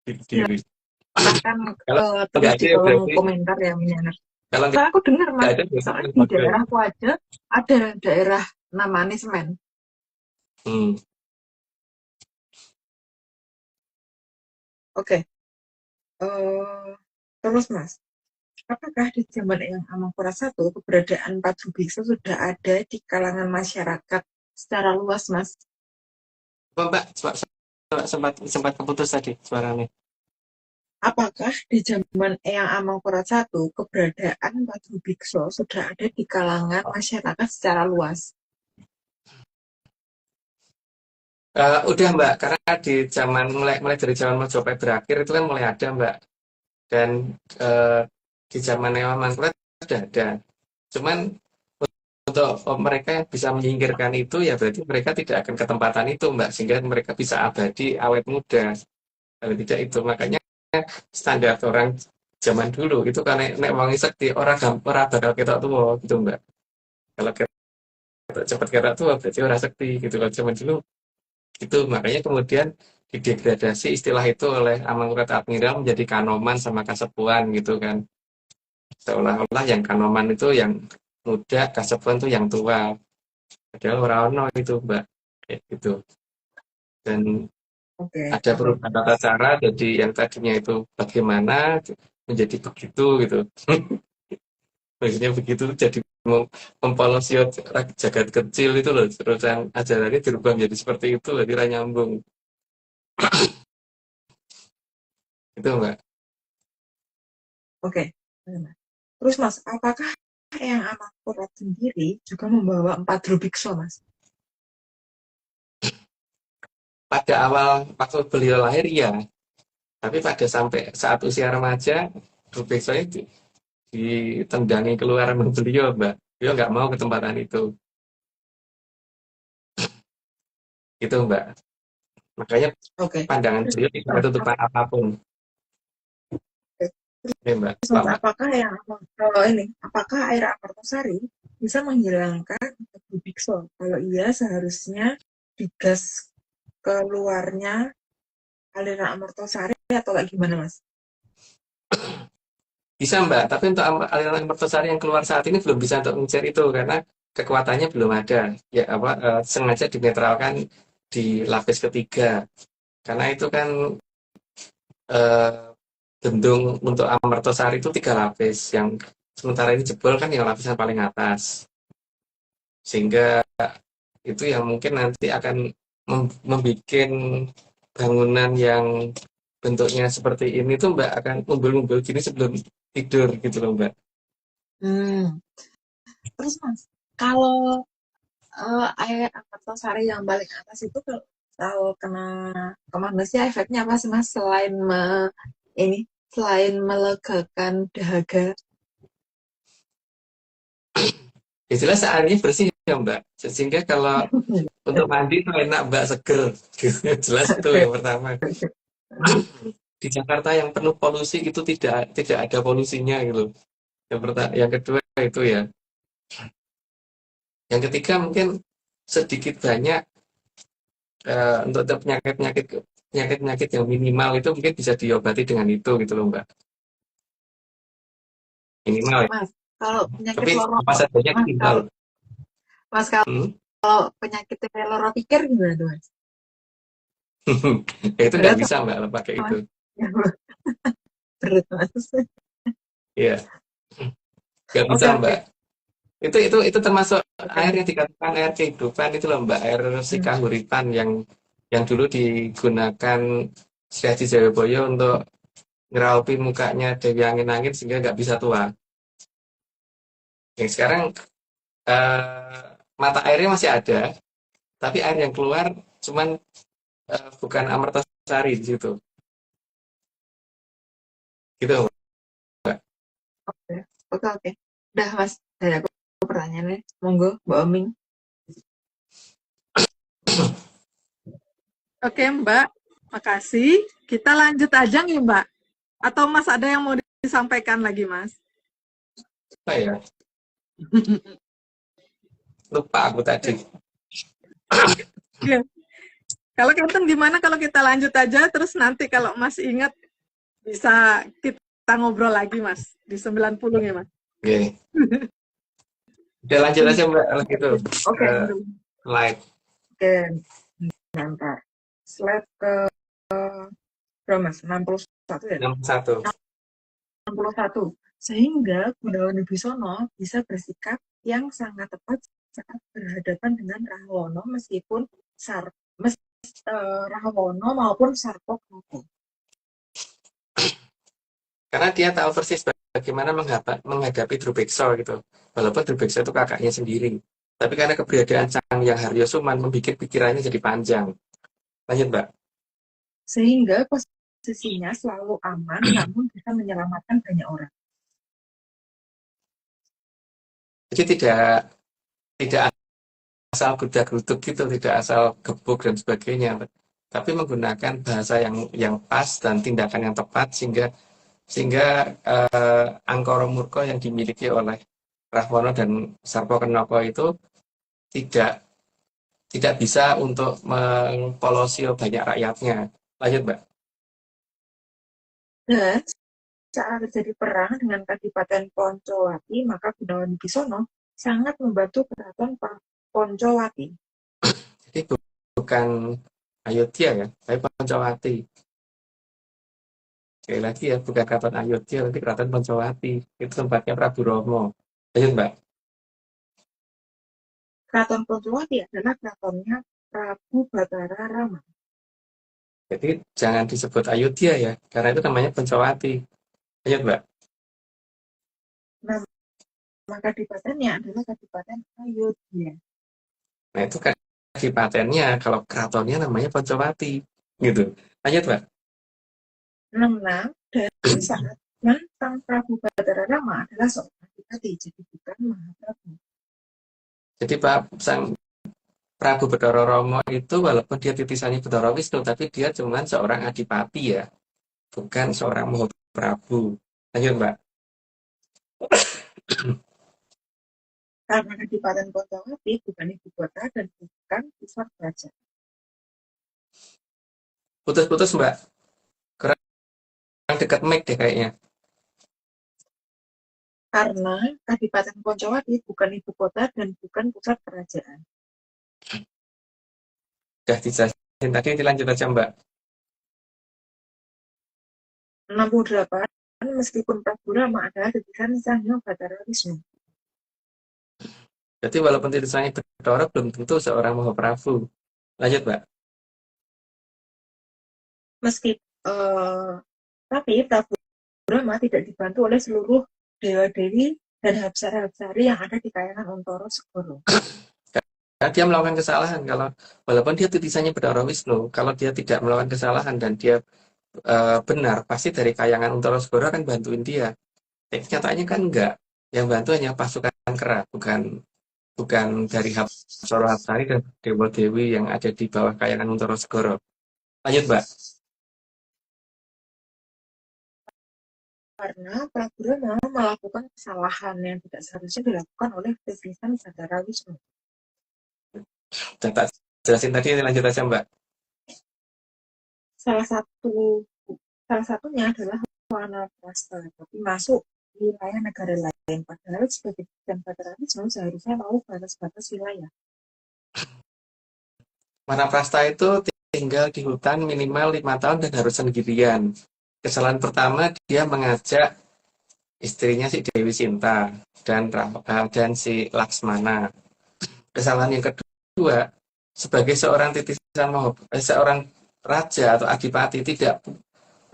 Speaker 2: di Kediri.
Speaker 3: Silahkan
Speaker 2: Kalau
Speaker 3: tulis
Speaker 2: nggak
Speaker 3: di
Speaker 2: ada ya
Speaker 3: kolom
Speaker 2: berarti
Speaker 3: komentar ya Menyanar.
Speaker 2: kalau
Speaker 3: Soalnya aku dengar
Speaker 2: nggak
Speaker 3: Mas,
Speaker 2: ada berarti
Speaker 3: soalnya
Speaker 2: kan
Speaker 3: di
Speaker 2: kode.
Speaker 3: daerahku aja ada daerah namanya Semen.
Speaker 2: Hmm.
Speaker 3: Oke, eh, terus Mas, apakah di zaman Eyang Amangkurat I keberadaan Pacu Biksu sudah ada di kalangan masyarakat secara luas Mas?
Speaker 2: Apa, Mbak, sempat sempat keputus tadi suaranya.
Speaker 3: Apakah di zaman Eyang Amangkurat I keberadaan Pacu Biksu sudah ada di kalangan masyarakat secara luas?
Speaker 2: Udah Mbak, karena di zaman mulai mulai dari zaman Majapahit berakhir itu kan mulai ada Mbak, dan eh, di zaman Dewa Mangkurat sudah ada. Cuman untuk mereka yang bisa menyingkirkan itu ya berarti mereka tidak akan ke tempatan itu Mbak, sehingga mereka bisa abadi awet muda. Kalau tidak itu makanya standar orang zaman dulu itu kan nek wangi sekti orang bakal ketok tua gitu Mbak. Kalau ketok cepat ketok tua berarti orang sekti gitu kalau zaman dulu. Itu makanya kemudian didegradasi istilah itu oleh Amangkurat Admiral menjadi Kanoman sama Kasepuan gitu kan. Seolah-olah yang Kanoman itu yang muda, Kasepuan itu yang tua. Padahal orang itu Mbak. Kayak gitu. Dan
Speaker 3: Oke,
Speaker 2: ada
Speaker 3: oke.
Speaker 2: perubahan tata cara jadi yang tadinya itu bagaimana menjadi begitu gitu. Maksudnya begitu jadi mempolosi jagat kecil itu loh. Terus yang ajarannya dirubah menjadi seperti itu, jadi nyambung. Itu Mbak.
Speaker 3: Oke. Terus Mas, apakah yang Amangkurat sendiri juga membawa 4 Drubiksa Mas?
Speaker 2: Pada awal waktu beliau lahir ya, tapi pada sampai saat usia remaja, Rubik saya ditendangi keluar sama beliau, Mbak. Beliau nggak mau ke tempatan itu, gitu Mbak. Makanya
Speaker 3: Oke.
Speaker 2: pandangan beliau tidak ada tutupan apapun, ya Mbak.
Speaker 3: Terus Mas, apakah air Amartasari bisa menghilangkan Drubiksa? Kalau iya, seharusnya digas keluarnya aliran Amartasari atau kayak gimana Mas?
Speaker 2: Bisa Mbak, tapi untuk aliran Mertosari yang keluar saat ini belum bisa untuk mengejar itu karena kekuatannya belum ada. Ya apa sengaja dinetralkan di lapis ketiga. Karena itu kan eh, bendung untuk Amertosari itu 3 lapis, yang sementara ini jebol kan yang lapisan paling atas, sehingga itu yang mungkin nanti akan membuat bangunan yang bentuknya seperti ini tuh Mbak akan mumbul-mumbul gini sebelum tidur gitu loh Mbak.
Speaker 3: Hmm. Terus Mas, kalau air Amartasari yang paling atas itu kalau kena ke manusia efeknya apa sih Mas ini selain melegakan dahaga?
Speaker 2: Ya jelas airnya bersih ya Mbak, sehingga kalau untuk mandi tuh enak Mbak, seger gitu. Jelas itu yang pertama. Di Jakarta yang penuh polusi itu tidak ada polusinya gitu. Yang kedua itu ya. Yang ketiga mungkin sedikit banyak untuk penyakit yang minimal itu mungkin bisa diobati dengan itu gitu loh Mbak. Minimal ya.
Speaker 3: Mas, kalau penyakit
Speaker 2: Tapi
Speaker 3: loro,
Speaker 2: apa saja
Speaker 3: Mas,
Speaker 2: tinggal.
Speaker 3: Mas
Speaker 2: Hmm?
Speaker 3: kalau penyakit loro pikir gimana tuh Mas?
Speaker 2: Ya itu nggak
Speaker 3: Berat
Speaker 2: bisa Mbak kalau pakai
Speaker 3: Mas?
Speaker 2: itu.
Speaker 3: Berat Mas.
Speaker 2: Iya, nggak bisa
Speaker 3: Oke, oke.
Speaker 2: Mbak. Itu termasuk
Speaker 3: Oke.
Speaker 2: air yang dikatakan air kehidupan itu loh Mbak, air sikahuripan yang dulu digunakan Sri Haji Jayabaya untuk ngeraupi mukanya Dewi Angin-Angin sehingga nggak bisa tua. Yang sekarang mata airnya masih ada, tapi air yang keluar cuman bukan Amertasari di situ. Gitu Mbak.
Speaker 3: Oke, oke, oke. Udah Mas, dari aku pertanyaannya. Monggo, Mbak Oming.
Speaker 1: Oke, Mbak. Makasih. Kita lanjut aja nih, Mbak. Atau Mas ada yang mau disampaikan lagi, Mas?
Speaker 2: Apa ya? Lupa aku tadi.
Speaker 1: Iya. Kalau Captain gimana kalau kita lanjut aja, terus nanti kalau Mas ingat bisa kita ngobrol lagi Mas, di 90 ya Mas.
Speaker 2: Oke. Udah lanjut aja Mbak, kalau gitu.
Speaker 3: Oke,
Speaker 2: Slide
Speaker 3: oke. Bentar. Slide ke berapa Mas? 61 ya?
Speaker 2: 61.
Speaker 3: 61. Sehingga Gunawan Wibisono bisa bersikap yang sangat tepat saat berhadapan dengan Rahwono meskipun Rahwono maupun Sarpokrogo.
Speaker 2: Karena dia tahu persis bagaimana menghadapi Drubeksa gitu. Walaupun Drubeksa itu kakaknya sendiri. Tapi karena keberadaan Sang Hyang Haryosuman membuat pikirannya jadi panjang. Lanjut Mbak.
Speaker 3: Sehingga posisinya selalu aman namun bisa menyelamatkan banyak orang.
Speaker 2: Jadi tidak asal gerudak-geruduk gitu, tidak asal gebuk dan sebagainya, tapi menggunakan bahasa yang pas dan tindakan yang tepat sehingga angkara murka yang dimiliki oleh Rahwana dan Sarpokenoko itu tidak bisa untuk mempolosio banyak rakyatnya. Lanjut Mbak.
Speaker 3: Dan saat terjadi perang dengan Kadipaten Poncowati, maka Gunawan Wibisono sangat membantu keraton Poncowati.
Speaker 2: Jadi bukan Ayodhya ya, tapi Poncowati. Sekali lagi ya, bukan keraton Ayodhya, tapi keraton Poncowati. Itu tempatnya Prabu Romo. Lanjut Mbak.
Speaker 3: Keraton Poncowati adalah keratonnya Prabu Batara Rama.
Speaker 2: Jadi jangan disebut Ayodhya ya, karena itu namanya Poncowati. Lanjut Mbak.
Speaker 3: Nama kadipatennya adalah Kadipaten Ayodhya.
Speaker 2: Nah itu kadipatennya, kalau keratonnya namanya Poncowati. Gitu. Lanjut Mbak.
Speaker 3: 66 dari saat Sang Prabu Batara Rama adalah seorang adipati, jadi bukan Mahaprabu.
Speaker 2: Jadi Pak Sang Prabu Bathara Rama itu walaupun dia titisannya Bathara Wisnu, tapi dia cuma seorang adipati ya, bukan seorang Mahaprabu. Lanjut Mbak.
Speaker 3: Karena Kadipaten Poncowati bukan ibu kota dan bukan pusat kerajaan.
Speaker 2: Putus-putus Mbak. Kurang dekat mic deh kayaknya.
Speaker 3: Karena Kadipaten Poncowati bukan ibu kota dan bukan pusat kerajaan.
Speaker 2: Udah dijelasin tadi, dilanjut aja Mbak.
Speaker 3: 68 meskipun Prabu Rama adalah titisan Sang Hyang Batara Wisnu.
Speaker 2: Jadi walaupun titisannya Bathara belum tentu seorang Mahaprabu. Lanjut Mbak.
Speaker 3: Tapi Prabu Rama tidak dibantu oleh seluruh dewa-dewi dan hapsara-hapsari yang ada di kayangan Untoro Segoro.
Speaker 2: Karena dia melakukan kesalahan. Kalau walaupun dia titisannya Bathara Wisnu, kalau dia tidak melakukan kesalahan dan dia benar, pasti dari kayangan Untoro Segoro akan bantuin dia. Nyatanya kan enggak. Yang bantu hanya pasukan kera, bukan dari Hapsara Hapsari dan Dewa Dewi yang ada di bawah kayangan Untoro Segoro. Lanjut Mbak.
Speaker 3: Karena Prabu Rama melakukan kesalahan yang tidak seharusnya dilakukan oleh titisan Batara Wisnu.
Speaker 2: Dan tak jelasin tadi, lanjut aja Mbak.
Speaker 3: Salah satunya adalah Wanaprastha, tapi masuk wilayah negara lain. Padahal sebagai titisan Batara Wisnu seharusnya tahu batas-batas wilayah.
Speaker 2: Wanaprastha itu tinggal di hutan minimal 5 tahun dan harus sendirian. Kesalahan pertama, dia mengajak istrinya si Dewi Sinta dan si Laksmana. Kesalahan yang kedua, sebagai seorang titisan seorang raja atau adipati, tidak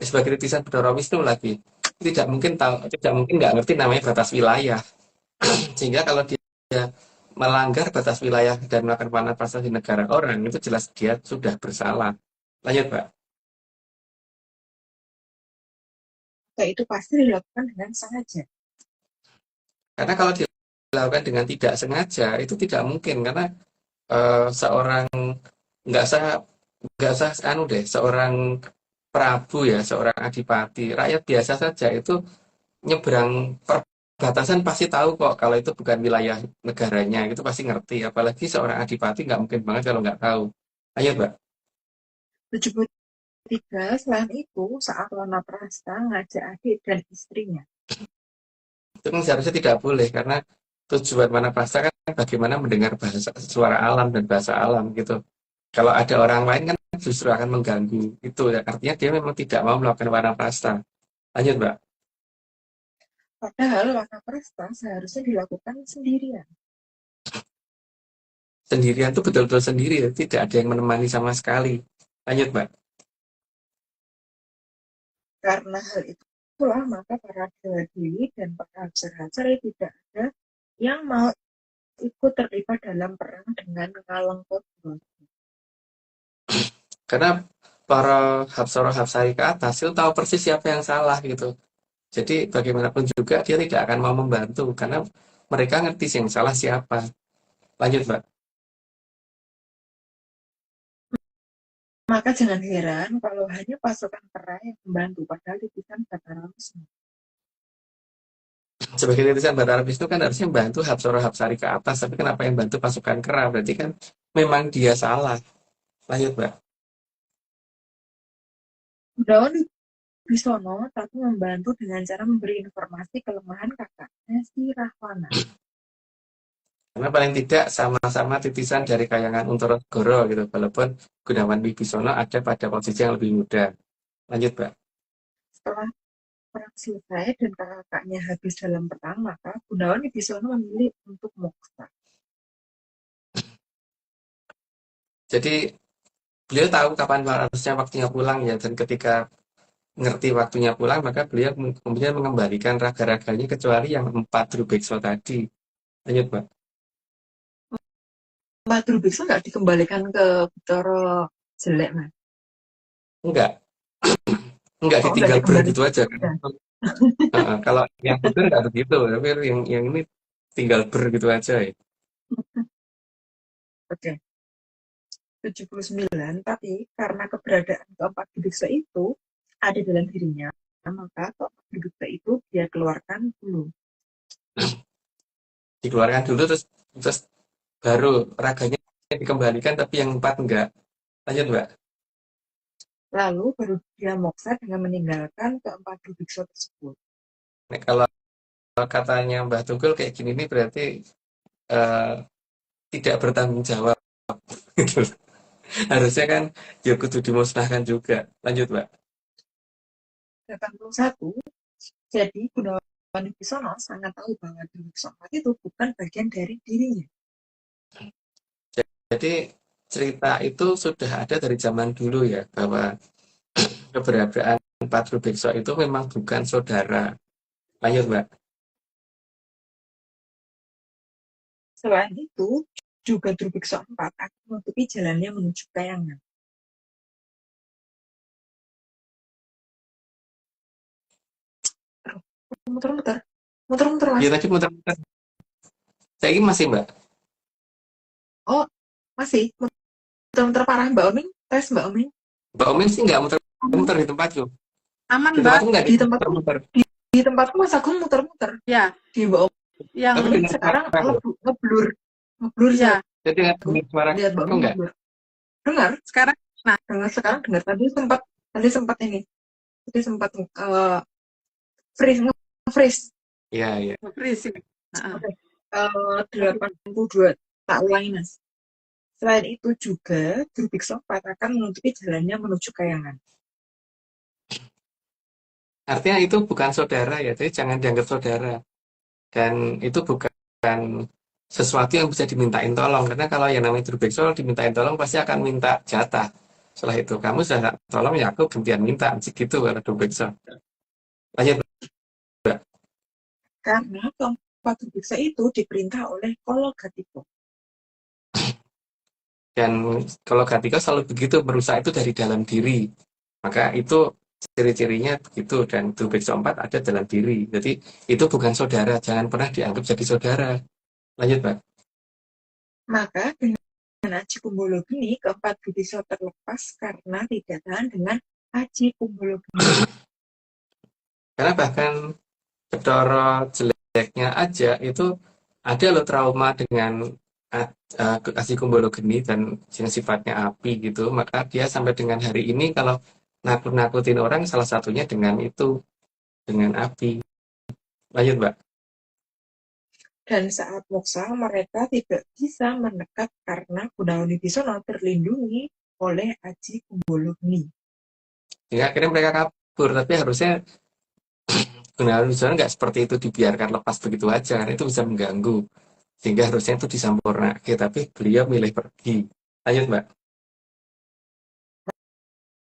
Speaker 2: sebagai titisan Bathara Wisnu lagi, tidak mungkin nggak ngerti namanya batas wilayah. Sehingga kalau dia melanggar batas wilayah dan melakukan wanaprastha di negara orang, itu jelas dia sudah bersalah. Lanjut Pak.
Speaker 3: Itu pasti dilakukan dengan sengaja.
Speaker 2: Karena kalau dilakukan dengan tidak sengaja, itu tidak mungkin. Karena seorang seorang prabu ya, seorang adipati, rakyat biasa saja itu nyebrang batasan pasti tahu kok kalau itu bukan wilayah negaranya, itu pasti ngerti. Apalagi seorang adipati nggak mungkin banget kalau nggak tahu. Ayo, Mbak.
Speaker 3: 73, selain itu, saat Wanaprastha ngajak adik dan istrinya.
Speaker 2: Itu kan seharusnya tidak boleh karena tujuan Manapasta kan bagaimana mendengar bahasa suara alam dan bahasa alam gitu. Kalau ada orang lain kan justru akan mengganggu. Itu ya. Artinya dia memang tidak mau melakukan Wanapasta. Lanjut, Mbak.
Speaker 3: Padahal Wanaprastha seharusnya dilakukan sendirian.
Speaker 2: Sendirian itu betul-betul sendiri ya. Tidak ada yang menemani sama sekali. Lanjut, Mbak.
Speaker 3: Karena hal itulah, maka para dewa-dewi dan para apsara-apsara tidak ada yang mau ikut terlibat dalam perang dengan Ngalengkodro.
Speaker 2: Karena para Hapsara-Hapsari ke atas itu tahu persis siapa yang salah gitu. Jadi bagaimanapun juga dia tidak akan mau membantu karena mereka ngerti yang salah siapa. Lanjut, Mbak.
Speaker 3: Maka jangan heran kalau hanya pasukan kera yang membantu, padahal titisan Batara Wisnu.
Speaker 2: Sebagai titisan Batara Wisnu kan harusnya membantu Hapsara-Hapsari ke atas, tapi kenapa yang bantu pasukan kera? Berarti kan memang dia salah. Lanjut, Mbak.
Speaker 3: Gunawan Wibisono tapi membantu dengan cara memberi informasi kelemahan kakaknya si Rahwana.
Speaker 2: Karena paling tidak sama-sama titisan dari kayangan Untara-Negara gitu, walaupun Gunawan Wibisono ada pada posisi yang lebih muda. Lanjut, Mbak.
Speaker 3: Setelah perang selesai dan kakaknya habis dalam perang, maka Gunawan Wibisono memilih untuk moksa.
Speaker 2: Jadi beliau tahu kapan harusnya waktunya pulang ya, dan ketika ngerti waktunya pulang, maka beliau kemudian mengembalikan raga-raganya kecuali yang 4 Drubeksa tadi. Lanjut, Mbak.
Speaker 3: Madru Biksu nggak dikembalikan ke Batara jelek, Mas?
Speaker 2: Enggak, enggak
Speaker 3: Oh, nggak
Speaker 2: ditinggal ber
Speaker 3: dikembalikan.
Speaker 2: gitu aja kan. Kalau yang putih enggak begitu, tapi yang ini tinggal ber gitu aja ya.
Speaker 3: Oke. 79, tapi karena keberadaan keempat biksu itu ada dalam dirinya, maka keempat biksu itu dia keluarkan dulu.
Speaker 2: Dikeluarkan dulu terus baru raganya dikembalikan, tapi yang 4 enggak. Lanjut, Mbak.
Speaker 3: Lalu baru dia moksa dengan meninggalkan keempat biksu tersebut.
Speaker 2: Nah, kalau katanya Mbah Tunggul kayak gini nih berarti eh, tidak bertanggung jawab gitu. Harusnya kan ya kudu dimusnahkan juga. Lanjut, Mbak.
Speaker 3: 81, jadi Gunawan Wibisono sangat tahu bahwa biksu 4 itu bukan bagian dari dirinya.
Speaker 2: Jadi cerita itu sudah ada dari zaman dulu ya, bahwa keberadaan Patru Bekso itu memang bukan saudara. Lanjut, Mbak.
Speaker 3: Selain itu, juga Drubiksa 4 akan menutupi jalannya menuju Kayangan. Muter-muter. Muter-muter, Mas.
Speaker 2: Iya tadi muter-muter. Saya ini masih, Mbak.
Speaker 3: Oh, masih. Muter-muter parah, Mbak Oming. Tes, Mbak Oming.
Speaker 2: Mbak Omin sih nggak muter-muter di tempatku.
Speaker 1: Aman,
Speaker 2: Di
Speaker 1: Mbak.
Speaker 2: tempatku nggak
Speaker 3: Di tempat
Speaker 2: muter-muter.
Speaker 3: di tempatku Mas Agung muter-muter.
Speaker 1: Ya,
Speaker 3: Di Mbak
Speaker 1: yang
Speaker 2: Tapi
Speaker 3: Oming
Speaker 2: dengar
Speaker 3: sekarang
Speaker 2: suara aku.
Speaker 3: ngeblur. Ngeblur,
Speaker 1: ya
Speaker 2: Jadi dengar suara
Speaker 3: lihat Mbak
Speaker 2: aku
Speaker 3: Oming
Speaker 2: nggak?
Speaker 3: ngeblur. Dengar?
Speaker 1: sekarang
Speaker 3: Dengar sekarang, dengar. Tadi sempat ini. Tadi sempat freeze.
Speaker 2: Iya, iya.
Speaker 1: berisik. Nah,
Speaker 3: Oke. 82. Tak ulangi, Mas. Selain itu juga, Drubiksa 4 akan menutupi jalannya menuju Kayangan.
Speaker 2: Artinya itu bukan saudara ya, jadi jangan dianggap saudara. Dan itu bukan sesuatu yang bisa dimintain tolong, karena kalau yang namanya Drubeksa dimintain tolong pasti akan minta jatah. Setelah itu kamu sudah nggak tolong ya aku gantian minta, gitu kalau Drubeksa. Lanjut.
Speaker 3: Karena keempat Drubiksa itu diperintah oleh Kologatiko.
Speaker 2: Dan kalau Gatiko selalu begitu, merusak itu dari dalam diri. Maka itu ciri-cirinya begitu, dan Drubeksa 4 ada dalam diri. Jadi itu bukan saudara, jangan pernah dianggap jadi saudara. Lanjut, Pak.
Speaker 3: Maka dengan Aji Kumbolo Geni, keempat Drubiksa terlepas karena tidak tahan dengan Aji Kumbolo Geni.
Speaker 2: Karena bahkan Bathara Jelek subjeknya aja itu ada loh trauma dengan asikumbologeni dan yang sifatnya api gitu, maka dia sampai dengan hari ini kalau nakut-nakutin orang salah satunya dengan itu, dengan api. Lanjut, Mbak.
Speaker 3: Dan saat moksa, mereka tidak bisa mendekat karena Gunawan Wibisono terlindungi oleh Aji Kumbologeni.
Speaker 2: Sehingga akhirnya mereka kabur, tapi harusnya Gunawan Wibisono nggak seperti itu dibiarkan lepas begitu aja, karena itu bisa mengganggu. Sehingga harusnya itu disampurnakan, tapi beliau milih pergi. Lanjut, Mbak.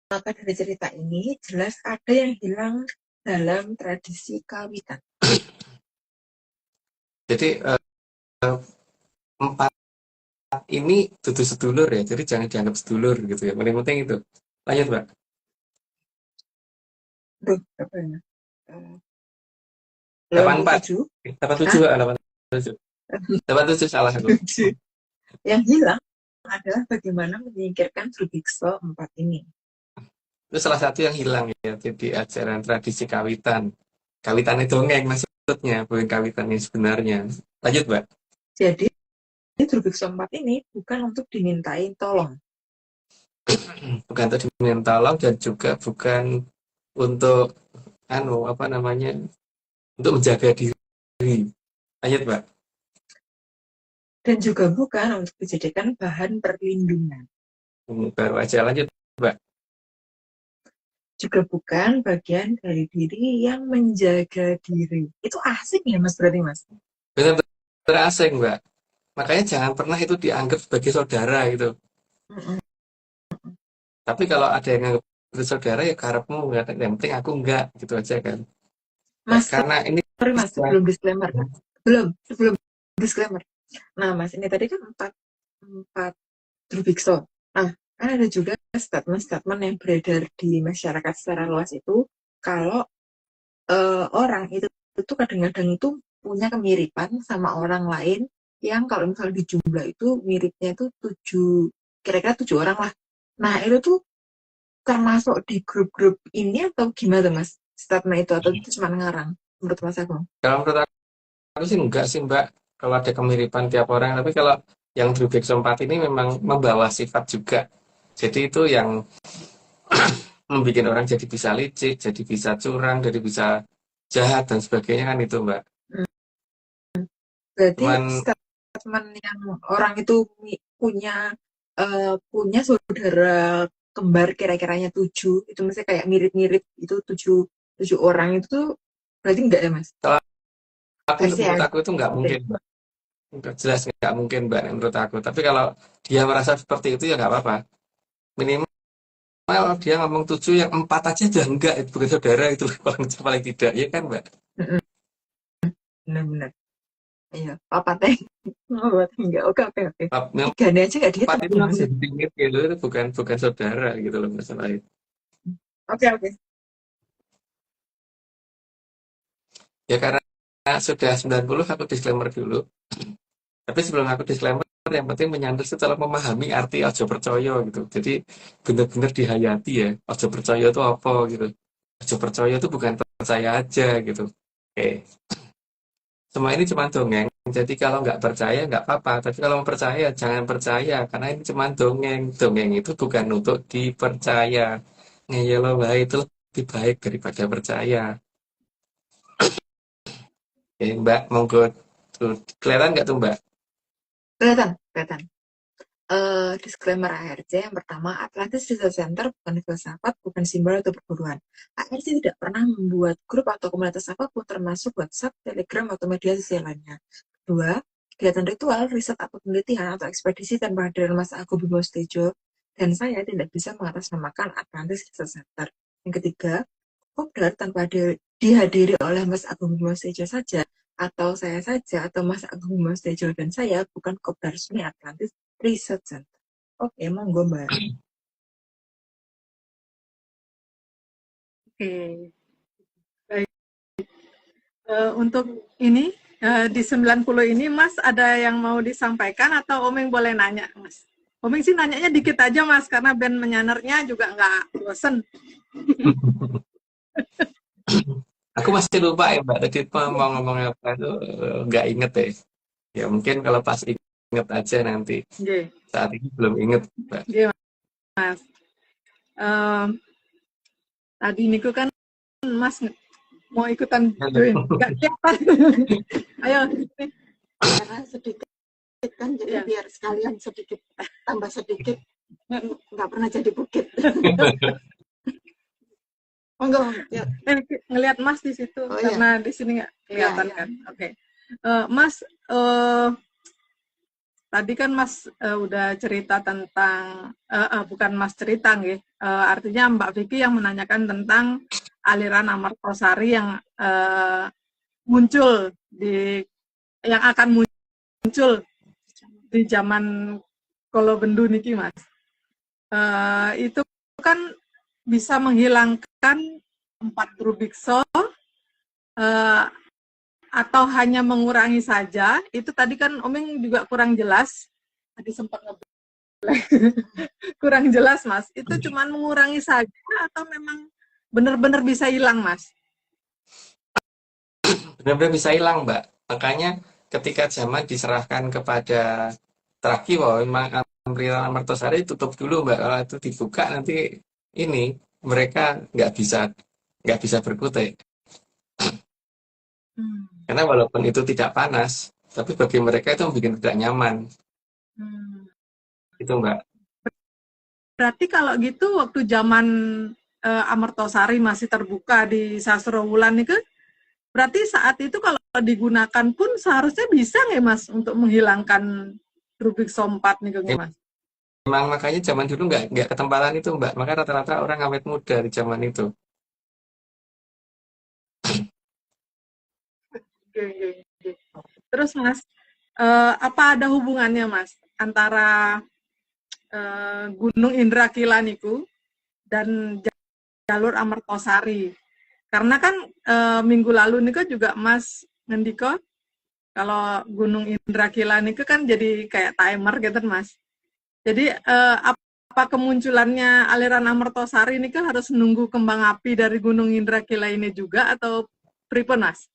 Speaker 3: Maka dari cerita ini, jelas ada yang hilang dalam tradisi kawitan.
Speaker 2: Jadi empat ini dudu sedulur ya, jadi jangan dianggap sedulur gitu ya. Paling penting itu. Lanjut, Mbak.
Speaker 3: Aduh, apa ya? 87.
Speaker 2: 87, 87. 87 salah aku.
Speaker 3: Yang hilang adalah bagaimana menyingkirkan Drubiksa 4 ini.
Speaker 2: Itu salah satu yang hilang ya di ajaran tradisi kawitan. Kawitan itu dongeng maksudnya, bukan kawitan yang sebenarnya. Lanjut, Mbak.
Speaker 3: Jadi, Drubiksa 4 ini bukan untuk dimintain tolong.
Speaker 2: Bukan untuk diminta tolong dan juga bukan untuk untuk menjaga diri. Lanjut, Mbak.
Speaker 3: Dan juga bukan untuk dijadikan bahan perlindungan.
Speaker 2: Baru aja, lanjut, Mbak.
Speaker 3: Juga bukan bagian dari diri yang menjaga diri. Itu asik ya, Mas, berarti, Mas?
Speaker 2: Benar-benar asing, Mbak. Makanya jangan pernah itu dianggap sebagai saudara gitu. Tapi kalau ada yang anggap itu saudara ya karepmu, yang penting aku enggak gitu aja kan.
Speaker 3: Mas,
Speaker 2: Karena ini
Speaker 3: sorry, Mas, sebelum disclaimer. Sebelum disclaimer. Nah, Mas, ini tadi kan empat Drubiksa. Nah, kan ada juga statement-statement yang beredar di masyarakat secara luas itu kalau orang itu kadang-kadang itu punya kemiripan sama orang lain yang kalau misalnya di jumlah itu miripnya itu kira-kira 7 orang lah. Nah, itu tuh termasuk di grup-grup ini atau gimana, Mas? Statement itu atau itu cuma ngarang menurut Mas Agung?
Speaker 2: kalau menurut aku sih enggak sih, Mbak. Kalau ada kemiripan tiap orang, tapi kalau yang Drubiksa 4 ini memang membawa sifat juga. Jadi itu yang membuat orang jadi bisa licik, jadi bisa curang, jadi bisa jahat dan sebagainya kan itu, Mbak.
Speaker 3: Berarti
Speaker 2: Cuman
Speaker 3: statement yang orang itu punya saudara kembar kira-kiranya 7, itu misalnya kayak mirip-mirip itu 7 orang itu tuh berarti enggak ya, Mas?
Speaker 2: menurut aku itu nggak mungkin, Mbak. Jelas nggak mungkin, Mbak, menurut aku. Tapi kalau dia merasa seperti itu ya nggak apa-apa. Minimal dia ngomong 7, yang 4 aja udah enggak, itu bukan saudara itu paling tidak, ya kan, Mbak?
Speaker 3: Benar-benar. Iya, papa teh. Enggak, oke.
Speaker 2: Yang
Speaker 3: Tiganya aja nggak dia
Speaker 2: 4 itu
Speaker 3: Mas.
Speaker 2: masih dingin gitu, itu bukan saudara gitu loh masalahnya.
Speaker 3: Oke.
Speaker 2: Ya karena sudah 90 aku disclaimer dulu. Tapi sebelum aku disclaimer, yang penting menyandar setelah memahami arti ojo percaya gitu. Jadi benar-benar dihayati ya. Ojo percaya itu apa gitu. Ojo percaya itu bukan percaya aja gitu. Oke. Semua ini cuma dongeng. Jadi kalau nggak percaya nggak apa-apa. Tapi kalau mau percaya jangan percaya karena ini cuma dongeng. Dongeng itu bukan untuk dipercaya. Ngeyel wae itu lebih baik daripada percaya. Oke, Mbak, monggo. Tuh, kelihatan nggak tuh, Mbak?
Speaker 3: Kelihatan. Disclaimer ARC yang pertama, Atlantis Research Center bukan filsafat, bukan simbol atau perguruan. ARC tidak pernah membuat grup atau komunitas apapun termasuk WhatsApp, Telegram, atau media sosial lainnya. Kedua, kegiatan ritual, riset atau penelitian atau ekspedisi tanpa hadiran Mas Agung Bimo Sudibyo dan saya tidak bisa mengatasnamakan Atlantis Research Center. Yang ketiga, Kopdar tanpa dihadiri oleh Mas Agung Bimo Sudibyo saja atau saya saja atau Mas Agung Bimo Sudibyo dan saya bukan Kopdar resmi Atlantis Research Center. Oke, monggo Mbak.
Speaker 1: Oke. Baik. Untuk ini di 90 ini Mas ada yang mau disampaikan atau Omeng boleh nanya, Mas? Omeng sih nanyanya dikit aja, Mas, karena band menyanernya juga nggak bosen.
Speaker 2: Aku masih lupa ya Mbak, tadi mau ngomong apa itu nggak inget deh. Ya mungkin kalau pas inget aja nanti.
Speaker 1: Nggih,
Speaker 2: Saat ini belum inget Mbak.
Speaker 1: nggih Mas. Em, tadi niku kan Mas mau ikutan join, nggak kelihatan. Ayo, nih.
Speaker 7: Karena sedikit kan jadi
Speaker 1: Ya.
Speaker 7: biar sekalian sedikit tambah sedikit nggak pernah jadi bukit. Monggo ya.
Speaker 1: Ngelihat Mas di situ
Speaker 7: Oh, iya.
Speaker 1: karena di sini nggak kelihatan
Speaker 7: Iya, iya.
Speaker 1: kan. Oke. Mas, tadi kan Mas udah cerita tentang bukan Mas cerita nggih. Artinya Mbak Vicky yang menanyakan tentang aliran Amartosari yang muncul yang akan muncul di zaman Kolo Bendu niki Mas. Itu kan bisa menghilangkan 4 Rubikso atau hanya mengurangi saja. Itu tadi kan Omeng juga kurang jelas. Tadi sempat kurang jelas Mas. Itu cuman mengurangi saja atau memang benar-benar bisa hilang Mas?
Speaker 2: Benar-benar bisa hilang Mbak. Makanya ketika zaman diserahkan kepada Traki, wah memang Amrilan Amartosari tutup dulu Mbak. Kalau itu dibuka nanti ini mereka nggak bisa berkutik. Karena walaupun itu tidak panas, tapi bagi mereka itu membuat tidak nyaman. Itu Mbak.
Speaker 1: Berarti kalau gitu waktu zaman Amartosari masih terbuka di Sasro Wulan itu, berarti saat itu kalau digunakan pun seharusnya bisa nggak Mas untuk menghilangkan Rubik Sompat nih Mas?
Speaker 2: Memang makanya zaman dulu nggak ketempalan itu Mbak. Maka rata-rata orang awet muda di zaman itu.
Speaker 1: Terus Mas, apa ada hubungannya Mas antara Gunung Indrakila niku dan jalur Amartosari? Karena kan minggu lalu niku juga Mas ngendiko kalau Gunung Indrakila niku kan jadi kayak timer gitu Mas. Jadi apa kemunculannya aliran Amartosari ini kan harus nunggu kembang api dari Gunung Indrakila ini juga atau pripun Mas?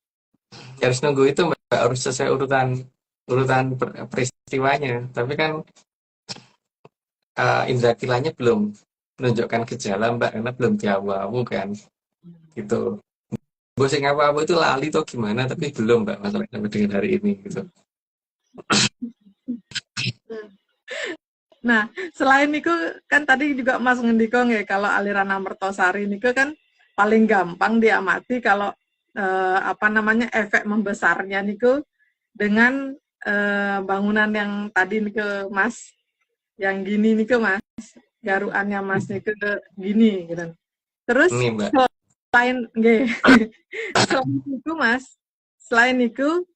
Speaker 2: Ya, harus nunggu itu Mbak, harus sesuai urutan peristiwanya. Tapi kan Indra Kilanya belum menunjukkan gejala Mbak, karena belum diawu-awu kan. Gitu. Gue sing awu-awu itu lali tuh gimana, tapi belum Mbak masalahnya sampai dengan hari ini gitu.
Speaker 1: Nah, selain itu kan tadi juga Mas ngendiko ya kalau aliran Amartosari niku kan paling gampang diamati kalau efek membesarnya niku dengan bangunan yang tadi niku Mas yang gini niku Mas, garuannya Mas niku gini gitu. Terus
Speaker 2: Ini Mbak.
Speaker 1: selain itu Mas, selain itu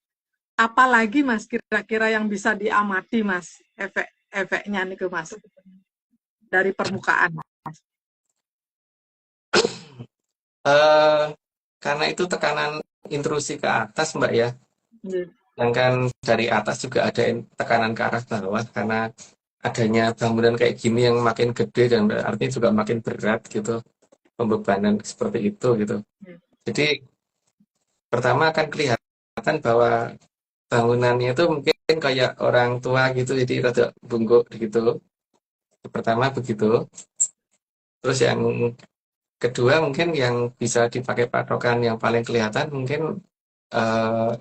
Speaker 1: apa lagi Mas kira-kira yang bisa diamati Mas efeknya nih Mas dari permukaan Mas?
Speaker 2: Karena itu tekanan intrusi ke atas Mbak ya. Sedangkan dari atas juga ada tekanan ke arah bawah karena adanya bangunan kayak gini yang makin gede dan artinya juga makin berat gitu, pembebanan seperti itu gitu. Jadi pertama akan kelihatan bahwa bangunannya itu mungkin kayak orang tua gitu, jadi rada bungkuk gitu. Pertama begitu. Terus yang kedua mungkin yang bisa dipakai patokan yang paling kelihatan mungkin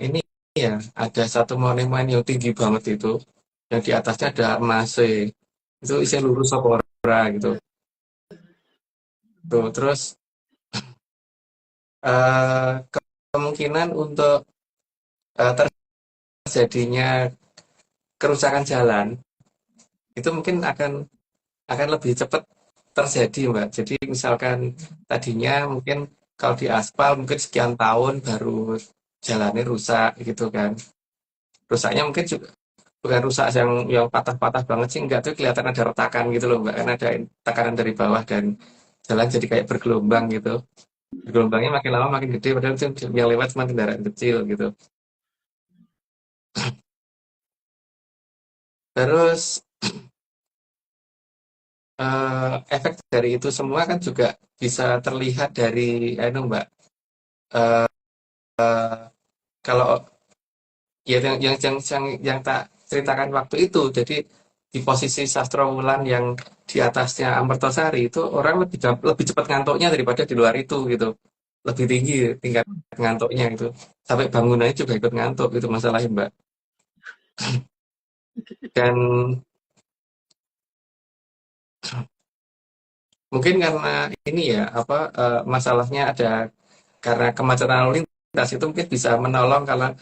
Speaker 2: ini ya, ada satu monumen yang tinggi banget itu, yang di atasnya ada emas itu isinya lurus apa ora gitu. Tuh, terus kemungkinan untuk terjadinya kerusakan jalan itu mungkin akan lebih cepat terjadi Mbak. Jadi misalkan tadinya mungkin kalau di aspal mungkin sekian tahun baru jalannya rusak gitu kan. Rusaknya mungkin juga bukan rusak yang patah-patah banget sih, enggak, tuh kelihatan ada retakan gitu loh Mbak, karena ada tekanan dari bawah dan jalan jadi kayak bergelombang gitu. Gelombangnya makin lama makin gede, padahal itu yang lewat cuma kendaraan kecil gitu. Terus efek dari itu semua kan juga bisa terlihat dari Mbak, ya yang tak ceritakan waktu itu. Jadi di posisi Sastrowulan yang di atasnya Amertosari itu orang lebih cepat ngantuknya daripada di luar itu gitu. Lebih tinggi tingkat ngantuknya itu. Sampai bangunannya juga ikut ngantuk itu masalahnya, Mbak. Dan mungkin karena ini ya apa masalahnya ada karena kemacetan lalu lintas itu mungkin bisa menolong karena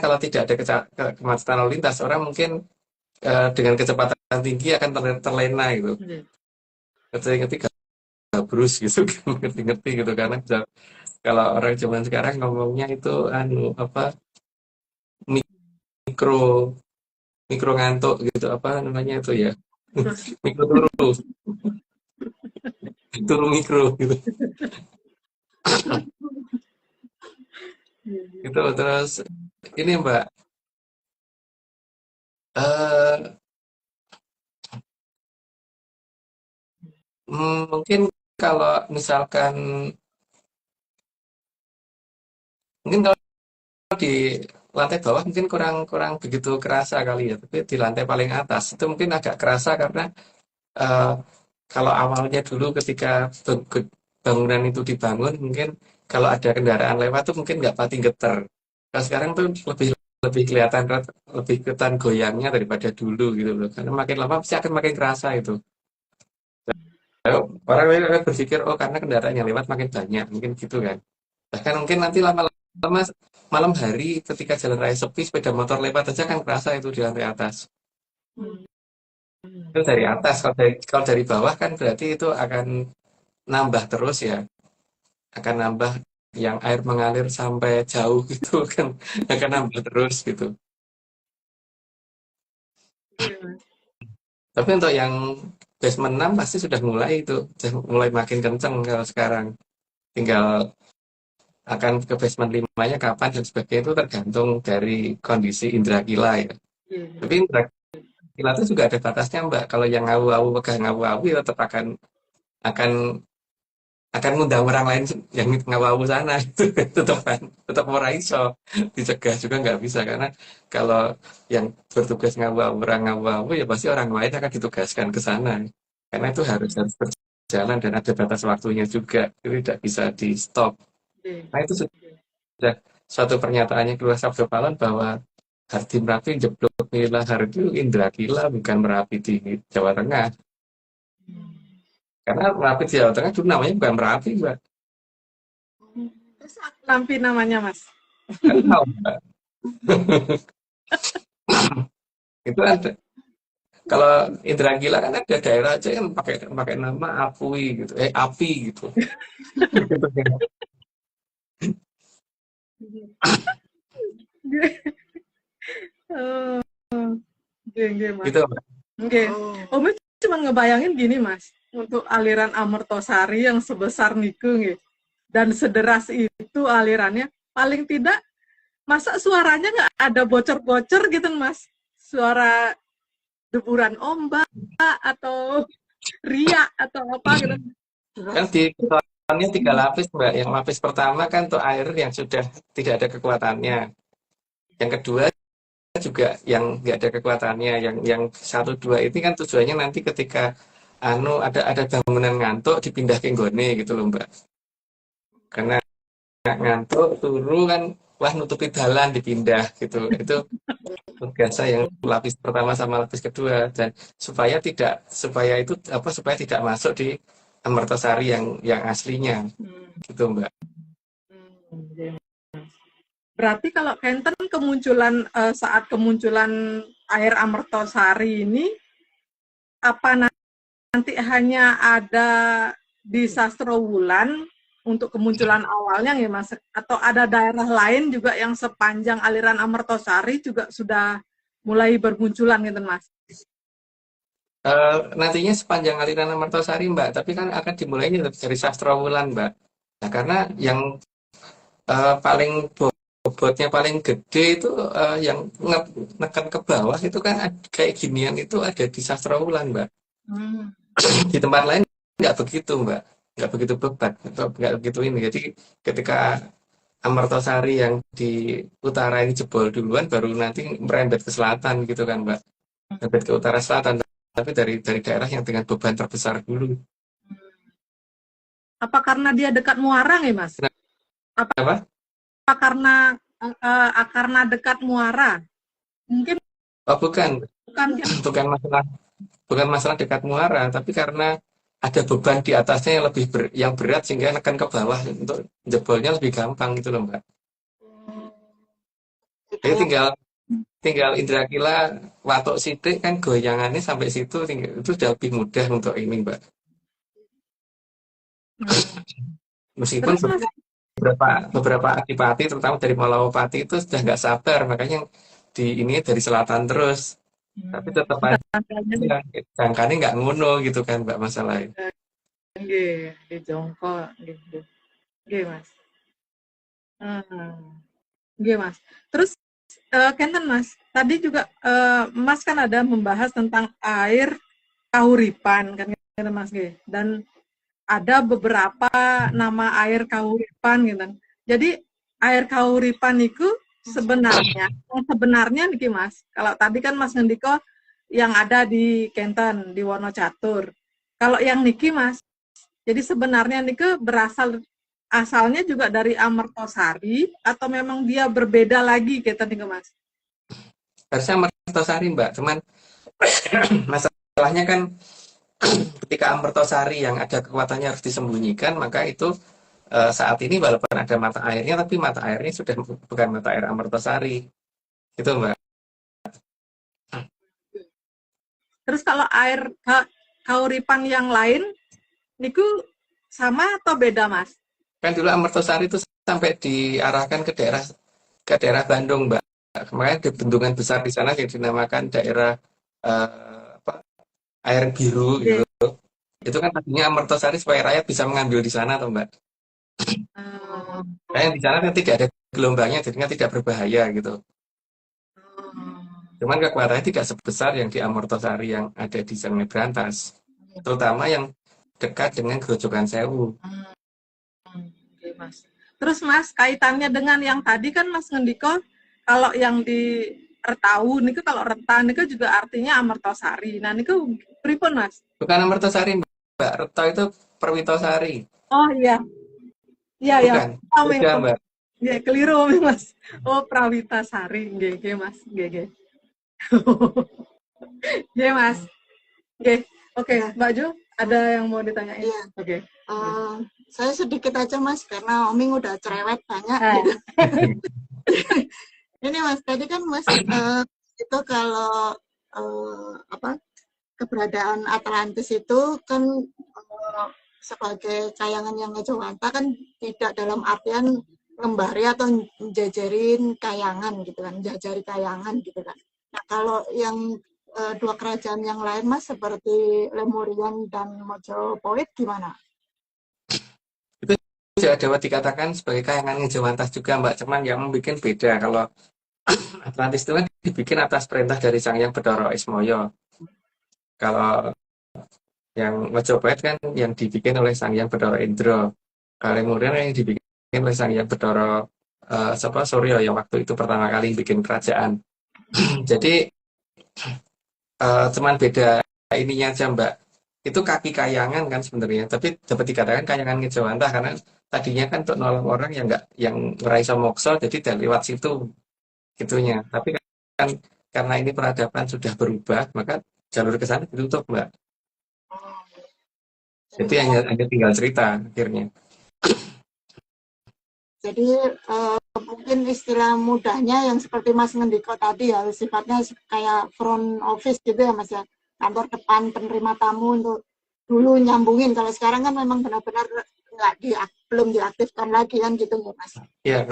Speaker 2: kalau tidak ada kemacetan lalu lintas orang mungkin dengan kecepatan tinggi akan terlena gitu. Ngerti gabrus gitu kan, ngerti gitu karena kalau orang zaman sekarang ngomongnya itu apa mikro mikro ngantuk gitu apa namanya itu ya mikro turu mikro gitu itu terus ini Mbak eh mungkin kalau misalkan mungkin kalau di lantai bawah mungkin kurang kurang begitu kerasa kali ya tapi di lantai paling atas itu mungkin agak kerasa karena eh, kalau awalnya dulu ketika bangunan itu dibangun mungkin kalau ada kendaraan lewat tuh mungkin nggak pati geter. Kalau sekarang tuh lebih lebih kelihatan goyangnya daripada dulu gitu loh. Karena makin lama pasti akan makin kerasa itu. Orang lain berpikir oh karena kendaraan yang lewat makin banyak mungkin gitu kan. Bahkan mungkin nanti lama-lama malam hari ketika jalan raya sepi sepeda motor lewat aja kan kerasa itu di lantai atas. Itu dari atas kalau dari bawah kan berarti itu akan nambah terus ya akan nambah yang air mengalir sampai jauh gitu kan akan nambah terus gitu. Tapi untuk yang basement 6 pasti sudah mulai makin kenceng kalau sekarang. Tinggal akan ke basement 5-nya kapan dan sebagainya itu tergantung dari kondisi indera kila ya. Tapi indera kila itu juga ada batasnya Mbak. Kalau yang ngawu-awu pegang ngawu-awu ya tetap akan akan ngundang orang lain yang ngawu sana itu tetap ora iso dicegah juga nggak bisa karena kalau yang bertugas orang ngawu ya pasti orang lain akan ditugaskan ke sana karena itu harus berjalan dan ada batas waktunya juga itu tidak bisa di stop. Nah itu sudah suatu pernyataannya keluar Sabdo Palon bahwa Hardi Merapi jeblok nila Hardi Indra Kila bukan Merapi di Jawa Tengah karena Merapi di Jawa Tengah dulu namanya bukan Merapi Mbak.
Speaker 1: Terus Lampi namanya Mas.
Speaker 2: Kan tahu Mbak. Itu ada. Kalau Indra Gila kan ada daerah aja yang pakai nama Apui gitu, Api gitu.
Speaker 1: Oh, nggih, Mas.
Speaker 2: Gitu Mbak.
Speaker 1: Nggih. Umi cuma ngebayangin gini, Mas. Untuk aliran Amertosari yang sebesar niku nggih. Dan sederas itu alirannya, paling tidak masa suaranya nggak ada bocor-bocor gitu, Mas. Suara deburan ombak atau riak atau apa gitu.
Speaker 2: Kan di kekuatannya 3 lapis Mbak. Yang lapis pertama kan untuk air yang sudah tidak ada kekuatannya. Yang kedua juga yang nggak ada kekuatannya. Yang 1-2 ini kan tujuannya nanti ketika ada bangunan ngantuk dipindah ke nggone gitu loh Mbak. Karena ngantuk turu kan wah nutupi dalan dipindah gitu. Itu tugasnya yang lapis pertama sama lapis kedua dan supaya tidak masuk di Amertosari yang aslinya gitu Mbak.
Speaker 1: Berarti kalau kenten saat kemunculan air Amertosari ini apa nanti hanya ada di Sastrowulan untuk kemunculan awalnya ya Mas, atau ada daerah lain juga yang sepanjang aliran Amertosari juga sudah mulai bermunculan gitu Mas?
Speaker 2: Nantinya sepanjang aliran Amertosari Mbak, tapi kan akan dimulainya dari Sastrowulan Mbak. Nah karena yang paling bobotnya paling gede itu yang neken ke bawah itu kan kayak ginian itu ada di Sastrowulan Mbak. Di tempat lain nggak begitu Mbak, nggak begitu bebat atau nggak begitu ini. Jadi ketika Amertosari yang di utara ini jebol duluan, baru nanti merembet ke selatan gitu kan, Mbak. Merembet ke utara selatan, tapi dari daerah yang dengan beban terbesar dulu.
Speaker 1: Apa karena dia dekat muara ya, Mas?
Speaker 2: Apa?
Speaker 1: Apa karena dekat muara? Mungkin
Speaker 2: Oh, bukan,
Speaker 1: bukan kan?
Speaker 2: bukan masalah dekat muara, tapi karena ada beban di atasnya yang yang berat sehingga nekan ke bawah untuk jebolnya lebih gampang gitu loh, Mbak. Jadi tinggal Indra Kila watuk sidik kan goyangannya sampai situ, itu sudah lebih mudah untuk ini, Mbak. Meskipun
Speaker 1: Terus Mas,
Speaker 2: beberapa adipati terutama dari Malawapati itu sudah nggak sabar, makanya di ini dari selatan terus, tapi tetap aja jangkanya nggak ngono gitu kan, Mbak, masalahnya.
Speaker 1: nggih, di Jongkok gitu. Nggih, Mas. Nggih, Mas. Terus Kenten Mas, tadi juga Mas kan ada membahas tentang air kahuripan kan Mas nggih. Dan ada beberapa nama air kahuripan gitu. Jadi air kahuripan itu sebenarnya niki Mas. Kalau tadi kan Mas ngendiko yang ada di Kenten di Wonocatur. Kalau yang niki Mas, jadi sebenarnya niki asalnya juga dari Amertosari atau memang dia berbeda lagi kita nih Mas?
Speaker 2: Harusnya Amertosari, Mbak, cuman masalahnya kan ketika Amertosari yang ada kekuatannya harus disembunyikan, maka itu saat ini walaupun ada mata airnya, tapi mata airnya sudah bukan mata air Amertosari, gitu, Mbak.
Speaker 1: Terus kalau air kahuripan yang lain, niku sama atau beda Mas?
Speaker 2: Kan dulu Amertosari itu sampai diarahkan ke daerah Bandung, Mbak. Kemarin ada bendungan besar di sana yang dinamakan daerah air biru gitu. Itu kan tadinya Amertosari supaya rakyat bisa mengambil di sana, toh, Mbak. Kayak di sana kan tidak ada gelombangnya, jadinya tidak berbahaya gitu. Cuman kekuatannya tidak sebesar yang di Amertosari yang ada di Sungai Brantas, terutama yang dekat dengan Grojogan Sewu.
Speaker 1: Oke, Mas. Terus Mas, kaitannya dengan yang tadi kan Mas ngendiko kalau yang di Retau niku kalau Reta niku juga artinya Amertosari. Nah niku pripun Mas?
Speaker 2: Bukan Amertosari, Mbak. Retau itu Perwitosari.
Speaker 1: Oh iya. Iya ya.
Speaker 2: Bukan. Beda, Mbak.
Speaker 1: Iya, keliru Mas. Oh, Prawitasari. Nggih, Mas. Nggih. Nggih, Mas. Nggih. Oke, Mbak Ju, ada yang mau ditanyain?
Speaker 7: Iya.
Speaker 1: Oke.
Speaker 7: Saya sedikit aja Mas, karena Oming udah cerewet banyak gitu. Ini Mas, tadi kan Mas itu kalau keberadaan Atlantis itu kan sebagai kayangan yang ngejawanta kan tidak dalam artian ngembari atau jajarin kayangan gitu kan, jajari kayangan gitu kan. Nah kalau yang dua kerajaan yang lain Mas seperti Lemurian dan Mojopahit gimana?
Speaker 2: Itu Jawa Dewa dikatakan sebagai kayangan Ngejawantah juga, Mbak. Cuman yang membuat beda. Kalau Atlantis itu kan dibikin atas perintah dari Sang Hyang Bathara Ismaya. Kalau yang Majapahit kan yang dibikin oleh Sang Hyang Bathara Indra. Kalau Lemurian yang dibikin oleh Sang Hyang Bathara Surya yang waktu itu pertama kali bikin kerajaan. Jadi cuman beda ininya aja, Mbak. Itu kaki kayangan kan sebenarnya, tapi dapat dikatakan kayangan Ngejawantah karena tadinya kan untuk nolong orang yang ngeraisa moksa, jadi tidak lewat situ gitunya. Tapi kan karena ini peradaban sudah berubah, maka jalur ke sana ditutup, Mbak. Jadi hanya tinggal cerita akhirnya.
Speaker 7: Jadi mungkin istilah mudahnya yang seperti Mas Ngendiko tadi ya, sifatnya kayak front office gitu ya Mas ya, kantor depan penerima tamu untuk dulu nyambungin. Kalau sekarang kan memang benar-benar belum diaktifkan lagi kan gitu ya Mas.
Speaker 2: Iya,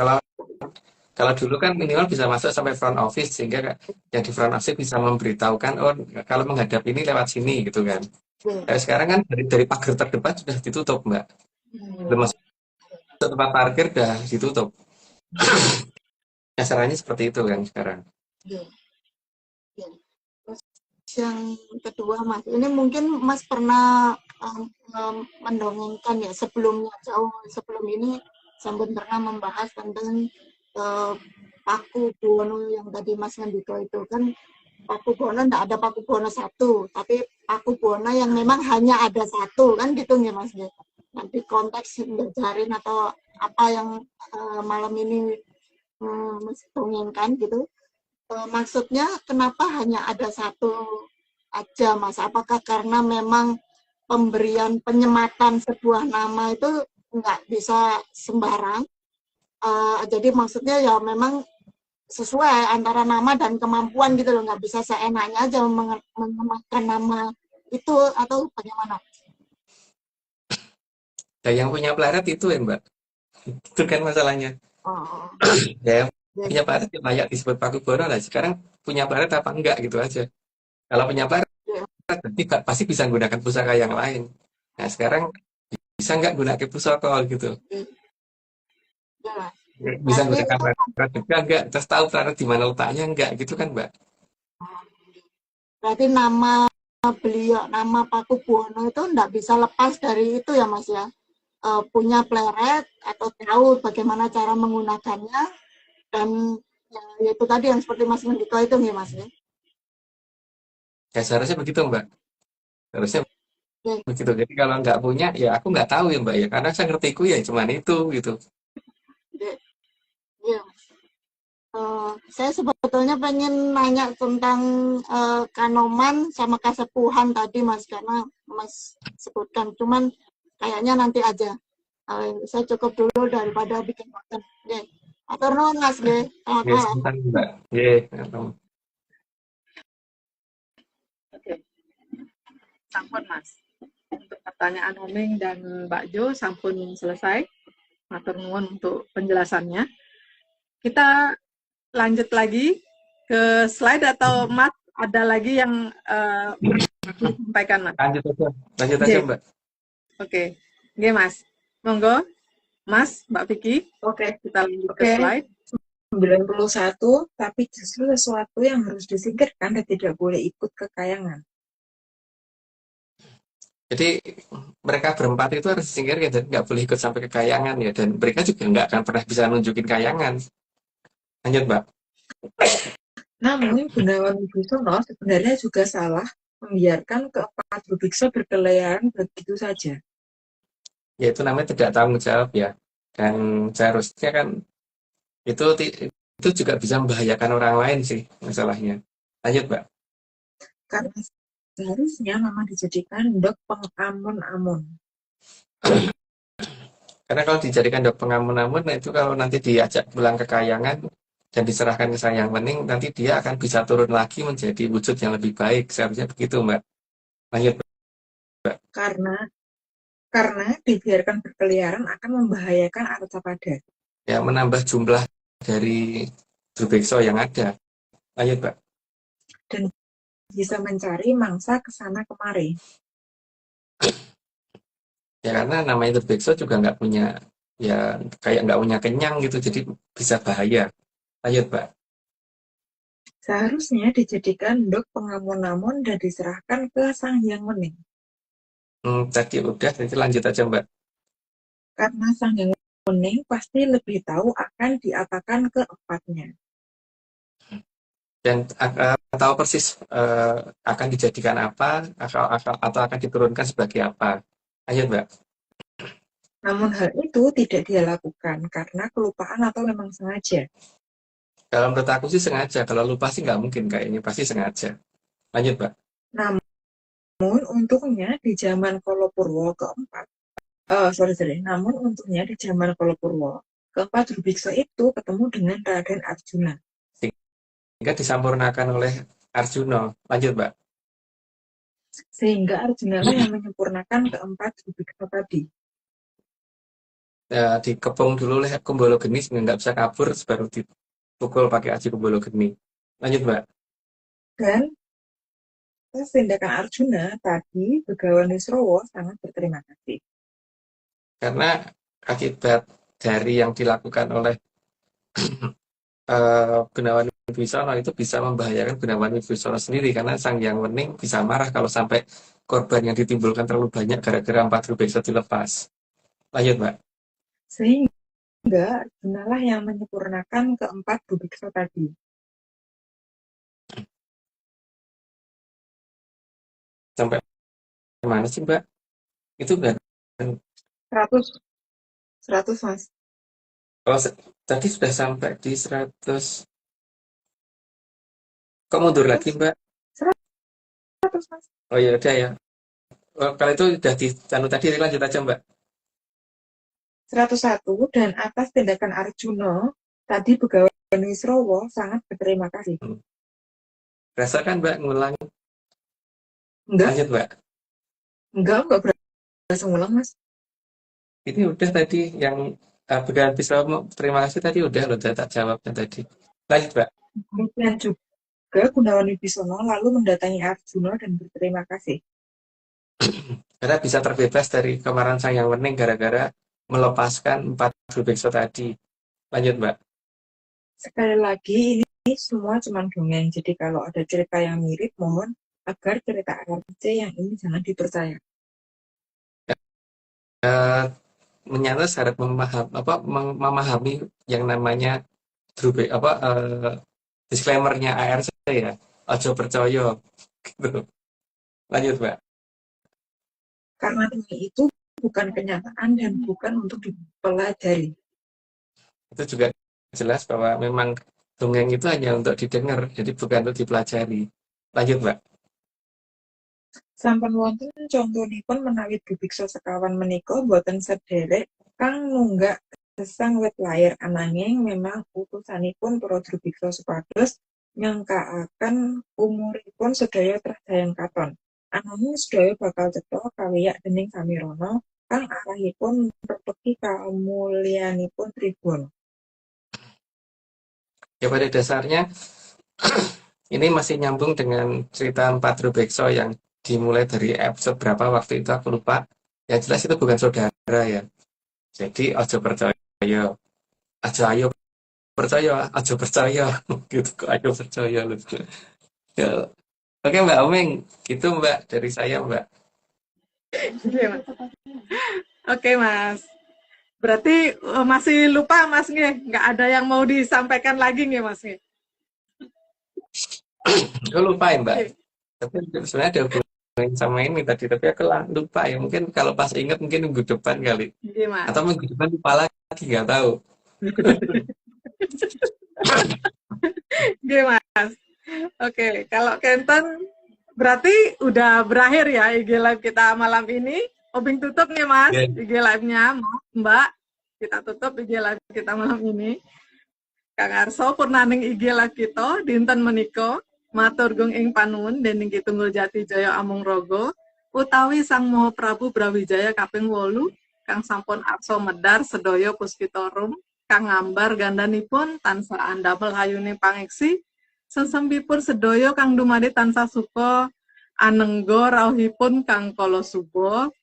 Speaker 2: kalau dulu kan minimal bisa masuk sampai front office sehingga yang di front office bisa memberitahukan oh kalau menghadap ini lewat sini gitu kan. Sekarang kan dari pagar terdepan sudah ditutup, Mbak. Belum masuk tempat parkir udah ditutup. Caranya seperti itu kan sekarang.
Speaker 7: Yang kedua Mas, ini mungkin Mas pernah mendongengkan ya sebelumnya, jauh sebelum ini Sampun pernah membahas tentang Paku Buwono yang tadi Mas Ngendiko itu kan. Paku Buwono enggak ada Paku Buwono 1, tapi Paku Buwono yang memang hanya ada 1 kan gitu ya Mas ya. Nanti konteks ngajarin atau apa yang malam ini Mas dongengkan gitu. Maksudnya kenapa hanya ada 1 aja Mas? Apakah karena memang pemberian penyematan sebuah nama itu nggak bisa sembarang? Jadi maksudnya ya memang sesuai antara nama dan kemampuan gitu loh, nggak bisa seenaknya aja mengemaskan nama itu atau bagaimana?
Speaker 2: Nah, yang punya pelaret itu ya Mbak, itu kan masalahnya.
Speaker 7: Oh,
Speaker 2: Ya,
Speaker 7: ya,
Speaker 2: punya pelaret ya layak disebut Paku Buwono lah. Sekarang punya pelaret apa enggak gitu aja. Kalau punya pelaret
Speaker 7: ya,
Speaker 2: berarti pasti bisa menggunakan pusaka yang lain. Nah sekarang bisa nggak gunakan pusaka gitu?
Speaker 7: ya.
Speaker 2: Bisa
Speaker 7: Berarti
Speaker 2: menggunakan
Speaker 7: itu
Speaker 2: pelaret juga enggak? Terus tahu pelaret di mana letaknya enggak gitu kan Mbak?
Speaker 7: berarti nama beliau, nama Paku Buwono itu nggak bisa lepas dari itu ya Mas ya. Punya pleret atau tahu bagaimana cara menggunakannya dan ya, itu tadi yang seperti Mas Ngendiko itu ya Mas ya.
Speaker 2: Ya seharusnya begitu Mbak. Harusnya
Speaker 7: Ya,
Speaker 2: begitu. Jadi kalau nggak punya ya aku nggak tahu ya Mbak ya. Karena saya ngertiku ya cuman itu gitu.
Speaker 7: ya, ya. Saya sebetulnya pengen nanya tentang Kanoman sama Kasepuhan tadi Mas, karena Mas sebutkan, cuman kayaknya nanti aja. Saya cukup dulu daripada bikin konten. Oke. Atur nuwun Mas, nggih. Selamat
Speaker 2: Ya
Speaker 7: malam.
Speaker 2: sebentar Mbak. Ya.
Speaker 1: Oke, sampun Mas. Untuk pertanyaan Oming dan Mbak Jo sampun selesai. Matur nuwun untuk penjelasannya. Kita lanjut lagi ke slide atau Mas ada lagi yang disampaikan Mas?
Speaker 2: Lanjut aja Mbak.
Speaker 1: Oke, oke Mas. Monggo, Mas, Mbak Vicky.
Speaker 3: Oke,
Speaker 1: Kita lanjut ke
Speaker 3: Oke.
Speaker 1: slide.
Speaker 3: 91, tapi justru sesuatu yang harus disingkirkan dan tidak boleh ikut kekayangan.
Speaker 2: Jadi mereka berempat itu harus disingkirkan dan nggak boleh ikut sampai kekayangan ya. Dan mereka juga nggak akan pernah bisa nunjukin kayangan. Lanjut Mbak.
Speaker 3: Namun, Gunawan Wibisono sebenarnya juga salah membiarkan keempat Rubikso berkeliaran begitu saja.
Speaker 2: Ya itu namanya tidak tanggung jawab ya. Dan seharusnya kan itu juga bisa membahayakan orang lain sih masalahnya. Lanjut Mbak.
Speaker 3: Karena seharusnya memang dijadikan dok pengamun-amun.
Speaker 2: Karena kalau dijadikan dok pengamun-amun, nah itu kalau nanti diajak pulang ke kayangan dan diserahkan ke Sang Hyang Wening, nanti dia akan bisa turun lagi menjadi wujud yang lebih baik. Seharusnya begitu Mbak. Lanjut Mbak.
Speaker 3: Karena dibiarkan berkeliaran akan membahayakan Arcapada.
Speaker 2: Ya menambah jumlah dari Drubekso yang ada. Lanjut Mbak.
Speaker 3: Dan bisa mencari mangsa ke sana kemari.
Speaker 2: Ya karena namanya Drubekso juga nggak punya, ya kayak nggak punya kenyang gitu, jadi bisa bahaya. Lanjut Mbak.
Speaker 3: Seharusnya dijadikan dok pengamun-amun dan diserahkan ke Sang Hyang Wening.
Speaker 2: Tadi udah, nanti lanjut aja Mbak.
Speaker 3: Karena Sang Hyang Wening pasti lebih tahu akan diapakan keempatnya.
Speaker 2: Dan tahu persis akan dijadikan apa atau akan diturunkan sebagai apa. Lanjut Mbak.
Speaker 3: Namun hal itu tidak dia lakukan karena kelupaan atau memang sengaja.
Speaker 2: Kalau menurut aku sih sengaja, kalau lupa sih nggak mungkin kayak ini, pasti sengaja. Lanjut Mbak.
Speaker 3: Namun untungnya di zaman Kolopurwo keempat, namun untungnya di zaman Kolopurwo keempat Rubikso itu ketemu dengan Raden Arjuna.
Speaker 2: Sehingga disampurnakan oleh Arjuna. Lanjut Mbak.
Speaker 3: Sehingga Arjuna lah yang menyempurnakan keempat Rubikso tadi.
Speaker 2: Dikepung dulu oleh Kumbolo Geni, nggak bisa kabur, baru dipukul pakai aji Kumbolo Geni. Lanjut Mbak.
Speaker 3: Dan atas tindakan Arjuna tadi, Begawan Wisrowo sangat berterima kasih.
Speaker 2: Karena akibat dari yang dilakukan oleh Gunawan Wibisono itu bisa membahayakan Gunawan Wibisono sendiri, karena Sang Hyang Wening bisa marah kalau sampai korban yang ditimbulkan terlalu banyak gara-gara 4 Rubekso dilepas. Lanjut Mbak.
Speaker 3: Sehingga sehingga Arjunalah yang menyempurnakan keempat bubiksa tadi.
Speaker 2: Sampai mana sih, Mbak? Itu enggak.
Speaker 3: 100, 100 Mas.
Speaker 2: Oh, tadi sudah sampai di 100. Kok mundur lagi,
Speaker 3: 100,
Speaker 2: Mbak?
Speaker 3: 100 Mas.
Speaker 2: Oh ya udah ya. Oh, kalau itu udah di tadi lanjut aja, Mbak.
Speaker 3: 101 dan atas tindakan Arjuna tadi Begawan Wisrawa sangat berterima kasih.
Speaker 2: Rasakan, Mbak, ngulang.
Speaker 3: Enggak,
Speaker 2: Lanjut, Mbak.
Speaker 3: enggak berasa ngulang Mas.
Speaker 2: Ini udah tadi yang Begawan Wisrawa terima kasih tadi udah loh tak jawabnya tadi. Lanjut, Mbak.
Speaker 3: Kemudian juga Gunawan Wibisana lalu mendatangi Arjuna dan berterima kasih.
Speaker 2: Karena bisa terbebas dari kemarahan sang yang wening gara-gara melepaskan 4 bubiksa tadi. Lanjut, Mbak.
Speaker 3: Sekali lagi ini semua cuma dongeng. Jadi kalau ada cerita yang mirip mohon agar cerita ARC yang ini jangan dipercaya.
Speaker 2: Menyata syarat memahami yang namanya disclaimer-nya ARC ya. Ojo percaya. Gitu. Lanjut, Mbak.
Speaker 3: Karena ini itu bukan kenyataan dan bukan untuk dipelajari.
Speaker 2: Itu juga jelas bahwa memang dongeng itu hanya untuk didengar, jadi bukan untuk dipelajari. Lanjut, Mbak.
Speaker 3: Sampun wonten contonipun menawi bubiksa sekawan menika boten sederek kang nunggak gesang wit lair ananging memang utusanipun para drubiksa supados nyangkaaken umuripun sedaya trahjayang katon. Ananging sedaya bakal cetha kawiyak dening Samirana kang arahipun merpeki kamulyanipun Tribun.
Speaker 2: Ya pada dasarnya ini masih nyambung dengan cerita 4 Drubeksa yang dimulai dari episode berapa waktu itu aku lupa. Yang jelas itu bukan saudara ya. Jadi ojo percaya, ayo percaya, ojo percaya, gitu kok ayo percaya lu. Ya. Oke Mbak Omeng, gitu Mbak dari saya Mbak.
Speaker 1: Oke, Mas. Berarti masih lupa Mas nggih? Nggak ada yang mau disampaikan lagi nggih Mas nggih?
Speaker 2: Aku lupa ya Mbak. Tapi sebenarnya ada hubungan sama ini tadi, tapi aku lupa ya. Mungkin kalau pas ingat mungkin minggu depan kali.
Speaker 1: Nggih, Mas.
Speaker 2: Atau minggu depan lupa lagi, nggak tahu.
Speaker 1: Nggih, Mas. Oke, kalau Kenton berarti udah berakhir ya IG Live kita malam ini. Obing tutup nih Mas,
Speaker 2: Yeah.
Speaker 1: IG Live-nya Mbak. Kita tutup IG Live kita malam ini. Kang Arso purnaning IG Live kita dinten menika matur gung ing panuwun dening Kitunggul Jati Jaya Amung Rogo utawi Sang Maha Prabu Brawijaya kaping 8 kang sampun arsa medar sedaya puspitorum kang ngambar gandanipun tansah andamel hayuning pangeksi sesembipun sedaya kang dumadi tansah suka anengga rawuhipun kang kala suba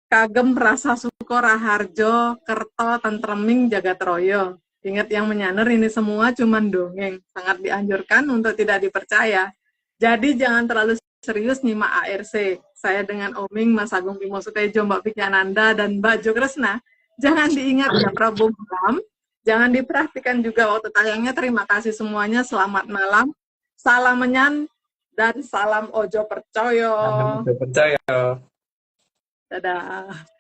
Speaker 1: kagem rasa suka raharjo kerto tentreming jagat raya. Ingat yang menyaner ini semua cuma dongeng, sangat dianjurkan untuk tidak dipercaya. Jadi jangan terlalu serius nyimak ARC. Saya dengan Oming, Mas Agung Bimo Sutejo, Mbak Vicky Ananda, dan Mbak Jo Kresna. Jangan diingat ya Prabu malam, jangan diperhatikan juga waktu tayangnya. Terima kasih semuanya, selamat malam. Salam menyan dan salam ojo percaya.
Speaker 2: Percaya.
Speaker 1: Dadah.